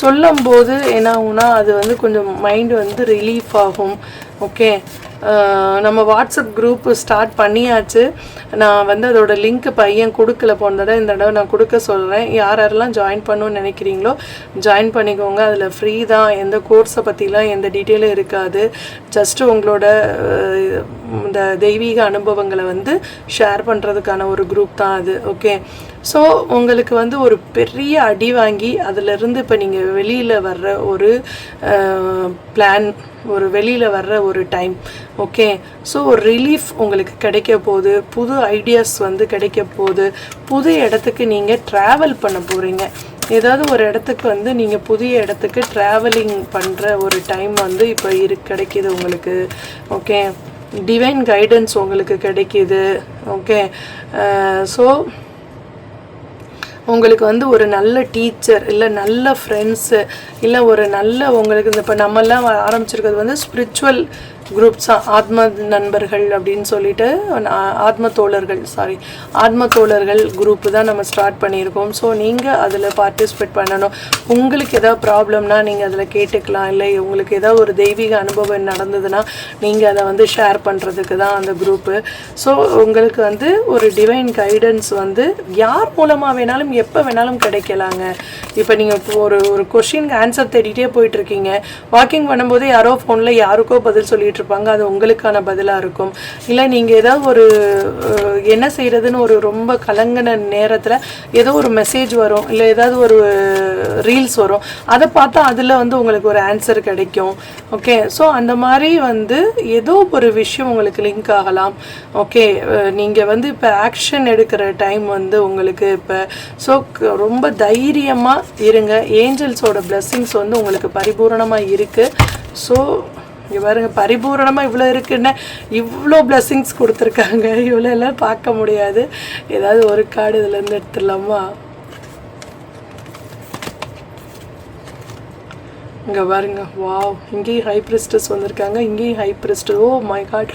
சொல்லும்போது என்ன ஆகும்னா அது வந்து கொஞ்சம் மைண்டு வந்து ரிலீஃப் ஆகும். ஓகே, நம்ம வாட்ஸ்அப் குரூப்பு ஸ்டார்ட் பண்ணியாச்சு. நான் வந்து அதோட லிங்க் பையன் கொடுக்கல போன தடவை, இந்த தடவை நான் கொடுக்க சொல்கிறேன். யாரெல்லாம் ஜாயின் பண்ணணும்னு நினைக்கிறீங்களோ ஜாயின் பண்ணிக்கோங்க. அதில் ஃப்ரீ தான், எந்த கோர்ஸை பற்றிலாம் எந்த டீட்டெயிலும் இருக்காது. ஜஸ்ட்டு உங்களோட இந்த தெய்வீக அனுபவங்களை வந்து ஷேர் பண்ணுறதுக்கான ஒரு குரூப் தான் அது. ஓகே, ஸோ உங்களுக்கு வந்து ஒரு பெரிய அடி வாங்கி அதிலிருந்து இப்போ நீங்கள் வெளியில் வர்ற ஒரு பிளான், ஒரு வெளியில் வர்ற ஒரு டைம். ஓகே, ஸோ ஒரு ரிலீஃப் உங்களுக்கு கிடைக்க போகுது, புது ஐடியாஸ் வந்து கிடைக்க போகுது, புது இடத்துக்கு நீங்கள் ட்ராவல் பண்ண போகிறீங்க. ஏதாவது ஒரு இடத்துக்கு வந்து நீங்கள் புதிய இடத்துக்கு ட்ராவலிங் பண்ணுற ஒரு டைம் வந்து இப்போ கிடைக்கிது உங்களுக்கு. ஓகே, டிவைன் கைடன்ஸ் உங்களுக்கு கிடைக்கிது. ஓகே, ஸோ உங்களுக்கு வந்து ஒரு நல்ல டீச்சர், இல்லை நல்ல ஃப்ரெண்ட்ஸு, இல்லை ஒரு நல்ல உங்களுக்கு இப்போ நம்மெல்லாம் ஆரம்பிச்சிருக்கிறது வந்து ஸ்பிரிச்சுவல் குரூப்ஸ் ஆத்ம நண்பர்கள் அப்படின்னு சொல்லிட்டு ஆத்ம தோழர்கள் குரூப்பு தான் நம்ம ஸ்டார்ட் பண்ணியிருக்கோம். ஸோ நீங்கள் அதில் பார்ட்டிசிபேட் பண்ணணும். உங்களுக்கு எதாவது ப்ராப்ளம்னா நீங்கள் அதில் கேட்டுக்கலாம். இல்லை உங்களுக்கு ஏதாவது ஒரு தெய்வீக அனுபவம் நடந்ததுன்னா நீங்கள் அதை வந்து ஷேர் பண்ணுறதுக்கு தான் அந்த குரூப்பு. ஸோ உங்களுக்கு வந்து ஒரு டிவைன் கைடன்ஸ் வந்து யார் மூலமாக வேணாலும் எப்போ வேணாலும் கிடைக்கலாங்க. இப்போ நீங்கள் ஒரு கொஷினுக்கு ஆன்சர் தேடிட்டே போயிட்டுருக்கீங்க, வாக்கிங் பண்ணும்போது யாரோ ஃபோனில் யாருக்கோ பதில் சொல்லிட்டு இருப்பாங்க, அது உங்களுக்கான பதிலாக இருக்கும். இல்லை நீங்கள் ஏதாவது ஒரு என்ன செய்கிறதுன்னு ஒரு ரொம்ப கலங்கின நேரத்தில் ஏதோ ஒரு மெசேஜ் வரும், இல்லை ஏதாவது ஒரு ரீல்ஸ் வரும், அதை பார்த்தா அதில் வந்து உங்களுக்கு ஒரு ஆன்சர் கிடைக்கும். ஓகே, ஸோ அந்த மாதிரி வந்து ஏதோ ஒரு விஷயம் உங்களுக்கு லிங்க் ஆகலாம். ஓகே, நீங்கள் வந்து இப்போ ஆக்ஷன் எடுக்கிற டைம் வந்து உங்களுக்கு இப்போ. ஸோ ரொம்ப தைரியமாக இருங்க. ஏஞ்சல்ஸோட பிளெஸ்ஸிங்ஸ் வந்து உங்களுக்கு பரிபூரணமாக இருக்குது. ஸோ இங்கே பாருங்க, பரிபூரணமாக இவ்வளோ இருக்குன்னு இவ்வளோ பிளெஸ்ஸிங்ஸ் கொடுத்துருக்காங்க. இவ்வளோ எல்லாம் பார்க்க முடியாது. ஏதாவது ஒரு கார்டு இதுலேருந்து எடுத்துடலாமா? இங்கே பாருங்க, வாவ், இங்கேயும் ஹை பிரிஸ்டஸ் வந்திருக்காங்க, இங்கேயும் high priestess. Oh my god,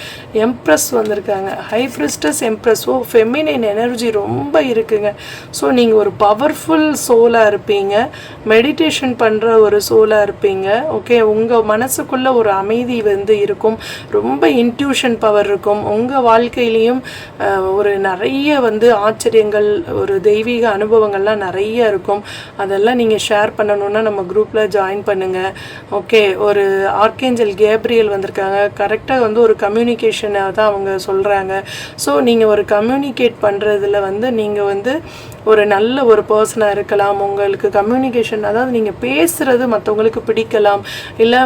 empress வந்திருக்காங்க. High priestess, empress. Oh, feminine energy ரொம்ப இருக்குங்க. ஸோ நீங்கள் ஒரு பவர்ஃபுல் சோலாக இருப்பீங்க, மெடிடேஷன் பண்ணுற ஒரு சோலாக இருப்பீங்க. ஓகே, உங்கள் மனசுக்குள்ளே ஒரு அமைதி வந்து இருக்கும், ரொம்ப இன்ட்யூஷன் பவர் இருக்கும். உங்கள் வாழ்க்கையிலையும் ஒரு நிறைய வந்து ஆச்சரியங்கள், ஒரு தெய்வீக அனுபவங்கள்லாம் நிறைய இருக்கும். அதெல்லாம் நீங்கள் ஷேர் பண்ணணுன்னா நம்ம குரூப்பில் ஜாயின் பண்ணுங்கள். ஓகே, ஒரு ஆர்கேஞ்சல் கேப்ரியல் வந்திருக்காங்க. கரெக்டாக வந்து ஒரு கம்யூனிகேஷனை தான் அவங்க சொல்கிறாங்க. ஸோ நீங்கள் ஒரு கம்யூனிகேட் பண்ணுறதுல வந்து நீங்கள் வந்து ஒரு நல்ல ஒரு பர்சனாக இருக்கலாம். உங்களுக்கு கம்யூனிகேஷன், அதாவது நீங்கள் பேசுகிறது மற்றவங்களுக்கு பிடிக்கலாம், இல்லை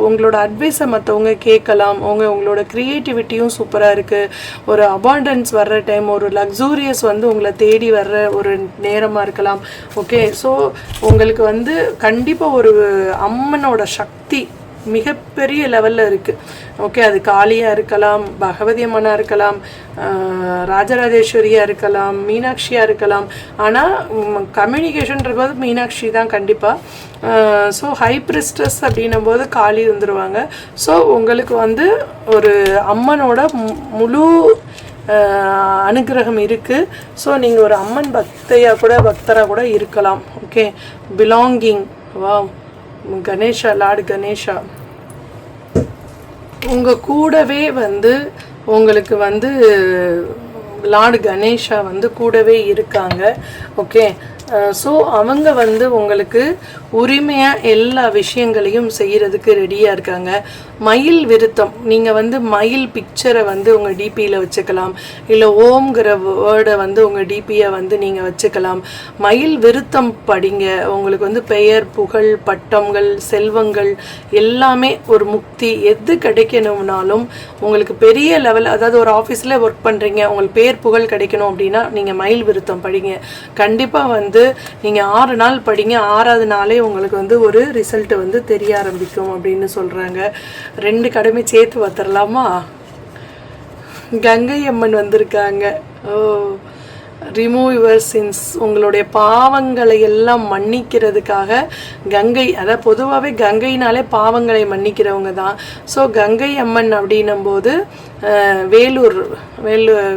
உங்களோட அட்வைஸை மற்றவங்க கேட்கலாம். உங்களோட க்ரியேட்டிவிட்டியும் சூப்பராக இருக்குது. ஒரு அபாண்டன்ஸ் வர்ற டைம், ஒரு லக்ஸூரியஸ் வந்து உங்களை தேடி வர்ற ஒரு நேரமாக இருக்கலாம். ஓகே, ஸோ உங்களுக்கு வந்து கண்டிப்பாக ஒரு அம்மனோட சக்தி மிகப்பெரிய லெவலில் இருக்குது. ஓகே, அது காளியாக இருக்கலாம், பகவதி அம்மனாக இருக்கலாம், ராஜராஜேஸ்வரியாக இருக்கலாம், மீனாட்சியாக இருக்கலாம். ஆனால் கம்யூனிகேஷன்றது மீனாட்சி தான் கண்டிப்பாக. ஸோ ஹை பிரிஸ்டஸ் அப்படின்னும் போது காளி வந்துடுவாங்க. ஸோ உங்களுக்கு வந்து ஒரு அம்மனோட முழு அனுகிரகம் இருக்குது. ஸோ நீங்கள் ஒரு அம்மன் பக்தராக கூட இருக்கலாம். Okay, belonging. வா, கணேஷா, லார்டு கணேஷா உங்கள் கூடவே வந்து உங்களுக்கு வந்து லார்டு கணேஷா வந்து கூடவே இருக்காங்க. ஓகே, ஸோ அவங்க வந்து உங்களுக்கு உரிமையாக எல்லா விஷயங்களையும் செய்கிறதுக்கு ரெடியாக இருக்காங்க. மயில் விருத்தம், நீங்கள் வந்து மயில் பிக்சரை வந்து உங்கள் டிபியில் வச்சுக்கலாம், இல்லை ஓம்ங்கிற வேர்டை வந்து உங்கள் டிபியை வந்து நீங்கள் வச்சுக்கலாம். மயில் விருத்தம் படிங்க. உங்களுக்கு வந்து பெயர், புகழ், பட்டங்கள், செல்வங்கள் எல்லாமே, ஒரு முக்தி எது கிடைக்கணும்னாலும் உங்களுக்கு பெரிய லெவல், அதாவது ஒரு ஆஃபீஸில் ஒர்க் பண்ணுறீங்க, உங்களுக்கு பேர் புகழ் கிடைக்கணும் அப்படின்னா நீங்கள் மயில் விருத்தம் படிங்க. கண்டிப்பாக வந்து நீங்கள் 6 நாள் படிங்க. 6ஆவது நாளே உங்களுக்கு வந்து ஒரு ரிசல்ட் வந்து தெரிய ஆரம்பிக்கும் அப்படின்னு சொல்கிறாங்க. 2 கடமை சேர்த்து பார்த்துடலாமா? கங்கை அம்மன் வந்திருக்காங்க. ஓ, ரிமூவ் யுவர் சின்ஸ், உங்களுடைய பாவங்களை எல்லாம் மன்னிக்கிறதுக்காக கங்கை, அதாவது பொதுவாகவே கங்கைனாலே பாவங்களை மன்னிக்கிறவங்க தான். ஸோ கங்கை அம்மன் அப்படின்னும் போது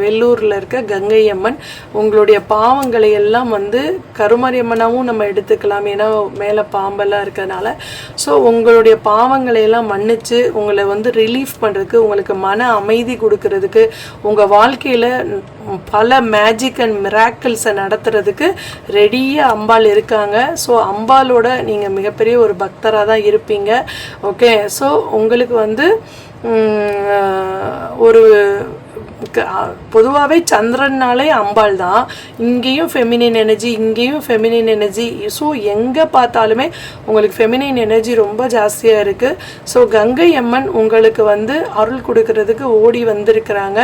வெள்ளூரில் இருக்க கங்கை அம்மன் உங்களுடைய பாவங்களை எல்லாம் வந்து கருமாரியம்மனாகவும் நம்ம எடுத்துக்கலாம், ஏன்னா மேலே பாம்பெல்லாம் இருக்கிறதுனால. ஸோ உங்களுடைய பாவங்களை எல்லாம் மன்னிச்சு உங்களை வந்து ரிலீஃப் பண்ணுறதுக்கு, உங்களுக்கு மன அமைதி கொடுக்கறதுக்கு, உங்கள் வாழ்க்கையில் பல மேஜிக் அண்ட் மிராக்கிள்ஸை நடத்துறதுக்கு ரெடியாக அம்பாள் இருக்காங்க. ஸோ அம்பாலோட நீங்கள் மிகப்பெரிய ஒரு பக்தராக தான் இருப்பீங்க. ஓகே, ஸோ உங்களுக்கு வந்து ஒரு பொதுவாகவே சந்திரனாலே அம்பாள் தான். இங்கேயும் ஃபெமினின் எனர்ஜி, இங்கேயும் ஃபெமினின் எனர்ஜி. ஸோ எங்கே பார்த்தாலுமே உங்களுக்கு ஃபெமினின் எனர்ஜி ரொம்ப ஜாஸ்தியாக இருக்குது. ஸோ கங்கை அம்மன் உங்களுக்கு வந்து அருள் கொடுக்கறதுக்கு ஓடி வந்திருக்கிறாங்க.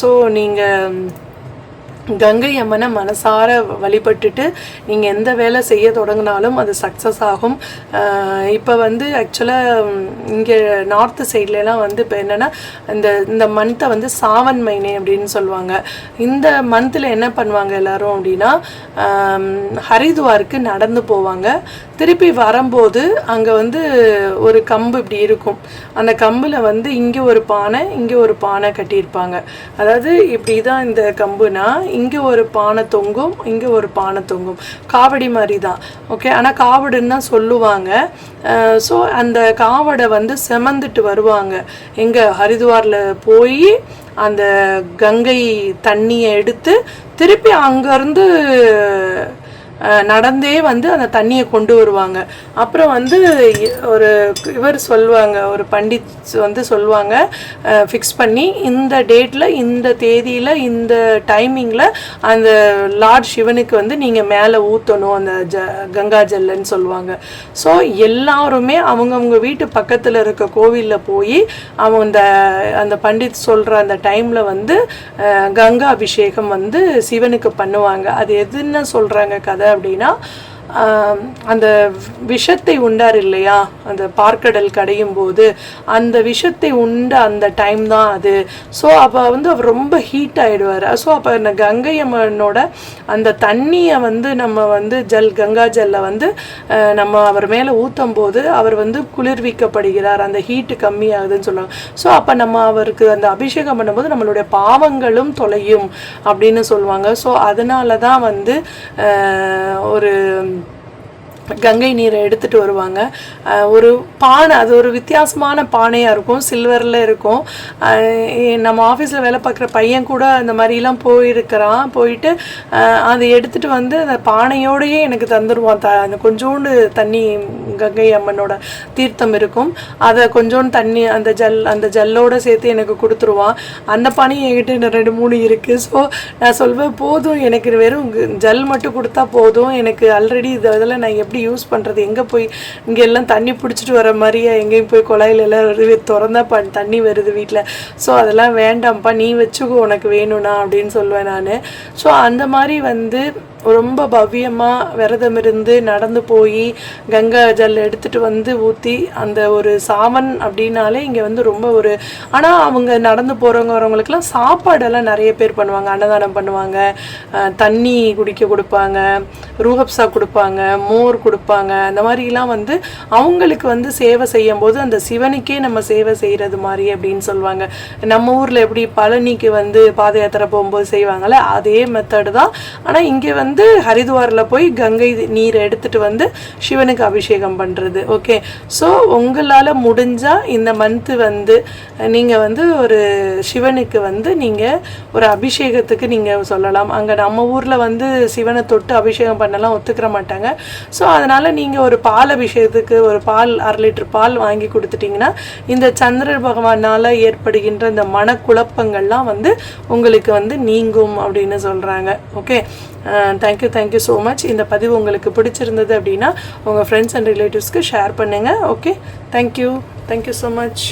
ஸோ நீங்கள் கங்கை அம்மனை மனசார வழிபட்டுட்டு நீங்கள் எந்த வேலை செய்ய தொடங்கினாலும் அது சக்ஸஸ் ஆகும். இப்போ வந்து ஆக்சுவலாக இங்கே நார்த்து சைட்லலாம் வந்து இப்போ என்னென்னா இந்த மந்த்தை வந்து சாவன் மைனே அப்படின்னு சொல்லுவாங்க. இந்த மந்தில் என்ன பண்ணுவாங்க எல்லோரும் அப்படின்னா, ஹரித்வாருக்கு நடந்து போவாங்க. திருப்பி வரும்போது அங்கே வந்து ஒரு கம்பு இப்படி இருக்கும். அந்த கம்பில் வந்து இங்கே ஒரு பானை, இங்கே ஒரு பானை கட்டியிருப்பாங்க. அதாவது இப்படி தான் இந்த கம்புனா, இங்கே ஒரு பானை தொங்கும், இங்கே ஒரு பானை தொங்கும். காவடி மாதிரி தான். ஓகே, ஆனால் காவடுன்னு தான் சொல்லுவாங்க. ஸோ அந்த காவடை வந்து செமந்துட்டு வருவாங்க. எங்கே ஹரித்வாரில் போய் அந்த கங்கை தண்ணியை எடுத்து திருப்பி அங்கேருந்து நடந்தே வந்து அந்த தண்ணியை கொண்டு வருவாங்க. அப்புறம் வந்து ஒரு இவர் சொல்லுவாங்க, ஒரு பண்டித் வந்து சொல்லுவாங்க, ஃபிக்ஸ் பண்ணி இந்த டேட்டில், இந்த தேதியில், இந்த டைமிங்கில் அந்த லார்ட் சிவனுக்கு வந்து நீங்கள் மேலே ஊற்றணும் அந்த கங்கா ஜல்லுன்னு சொல்லுவாங்க. ஸோ எல்லாருமே அவங்கவுங்க வீட்டு பக்கத்தில் இருக்க கோவிலில் போய் அவங்க அந்த பண்டித் சொல்கிற அந்த டைமில் வந்து கங்கா அபிஷேகம் வந்து சிவனுக்கு பண்ணுவாங்க. அது எதுன்னு சொல்கிறாங்க கதை அப்படின்னா, அந்த விஷத்தை உண்டார் இல்லையா, அந்த பார்க்கடல் கடையும் போது அந்த விஷத்தை உண்ட அந்த டைம் தான் அது. ஸோ அப்போ வந்து அவர் ரொம்ப ஹீட் ஆகிடுவார். ஸோ அப்போ இந்த கங்கை அம்மனோட அந்த தண்ணியை வந்து நம்ம வந்து கங்கா ஜல்லை வந்து நம்ம அவர் மேலே ஊற்றும் போது அவர் வந்து குளிர்விக்கப்படுகிறார், அந்த ஹீட்டு கம்மியாகுதுன்னு சொல்லுவாங்க. ஸோ அப்போ நம்ம அவருக்கு அந்த அபிஷேகம் பண்ணும்போது நம்மளுடைய பாவங்களும் தொலையும் அப்படின்னு சொல்லுவாங்க. ஸோ அதனால தான் வந்து ஒரு கங்கை நீரை எடுத்துகிட்டு வருவாங்க. ஒரு பானை, அது ஒரு வித்தியாசமான பானையாக இருக்கும், சில்வரில் இருக்கும். நம்ம ஆஃபீஸில் வேலை பார்க்குற பையன் கூட அந்த மாதிரிலாம் போயிருக்கிறான். போயிட்டு அதை எடுத்துகிட்டு வந்து அந்த பானையோடையே எனக்கு தந்துடுவான். அந்த கொஞ்சோண்டு தண்ணி, கங்கை அம்மனோட தீர்த்தம் இருக்கும், அதை கொஞ்சோண்டு தண்ணி அந்த ஜல்லோடு சேர்த்து எனக்கு கொடுத்துருவான். அந்த பானையும் என்கிட்ட இன்னும் 2-3 இருக்குது. ஸோ நான் சொல்வேன், போதும் எனக்கு வெறும் ஜல் மட்டும் கொடுத்தா போதும், எனக்கு ஆல்ரெடி இதெல்லாம் நான் எப்படி யூஸ் பண்ணுறது, எங்கே போய் இங்கே எல்லாம் தண்ணி பிடிச்சிட்டு வர மாதிரியே எங்கேயும் போய் குழாயில் எல்லாம் வருது, திறந்தா தண்ணி வருது வீட்டில். ஸோ அதெல்லாம் வேண்டாம்ப்பா, நீ வச்சுக்கோ உனக்கு வேணும்னா அப்படின்னு சொல்லுவேன் நான். ஸோ அந்த மாதிரி வந்து ரொம்ப பவ்யமாக விரதம் இருந்து நடந்து போய் கங்கா ஜல் எடுத்துகிட்டு வந்து ஊற்றி அந்த ஒரு சாவன் அப்படின்னாலே இங்கே வந்து ரொம்ப ஒரு, ஆனால் அவங்க நடந்து போகிறவங்க வரவங்களுக்குலாம் சாப்பாடெல்லாம் நிறைய பேர் பண்ணுவாங்க, அன்னதானம் பண்ணுவாங்க, தண்ணி குடிக்க கொடுப்பாங்க, ரூஹப்ஸா கொடுப்பாங்க, மோர் கொடுப்பாங்க. அந்த மாதிரிலாம் வந்து அவங்களுக்கு வந்து சேவை செய்யும் போது அந்த சிவனுக்கே நம்ம சேவை செய்கிறது மாதிரி அப்படின்னு சொல்லுவாங்க. நம்ம ஊரில் எப்படி பழனிக்கு வந்து பாத யாத்திரை போகும்போது செய்வாங்கள்ல, அதே மெத்தடு தான். ஆனால் இங்கே வந்து ஹரித்வாரில் போய் கங்கை நீரை எடுத்துகிட்டு வந்து சிவனுக்கு அபிஷேகம் பண்ணுறது. ஓகே, ஸோ உங்களால் முடிஞ்சால் இந்த மந்த்து வந்து நீங்கள் வந்து ஒரு சிவனுக்கு வந்து நீங்கள் ஒரு அபிஷேகத்துக்கு நீங்கள் சொல்லலாம். அங்கே நம்ம ஊரில் வந்து சிவனை தொட்டு அபிஷேகம் பண்ணலாம் ஒத்துக்கிற மாட்டாங்க. ஸோ அதனால் நீங்கள் ஒரு பால் அபிஷேகத்துக்கு ஒரு 1/2 லிட்டர் பால் வாங்கி கொடுத்துட்டிங்கன்னா இந்த சந்திர பகவானால் ஏற்படுகின்ற இந்த மனக்குழப்பங்கள்லாம் வந்து உங்களுக்கு வந்து நீங்கும் அப்படின்னு சொல்கிறாங்க. Okay, thank you so much. இந்த பதிவு உங்களுக்கு பிடிச்சிருந்தது அப்படின்னா உங்கள் ஃப்ரெண்ட்ஸ் அண்ட் ரிலேட்டிவ்ஸ்க்கு ஷேர் பண்ணுங்கள். Okay, thank you so much.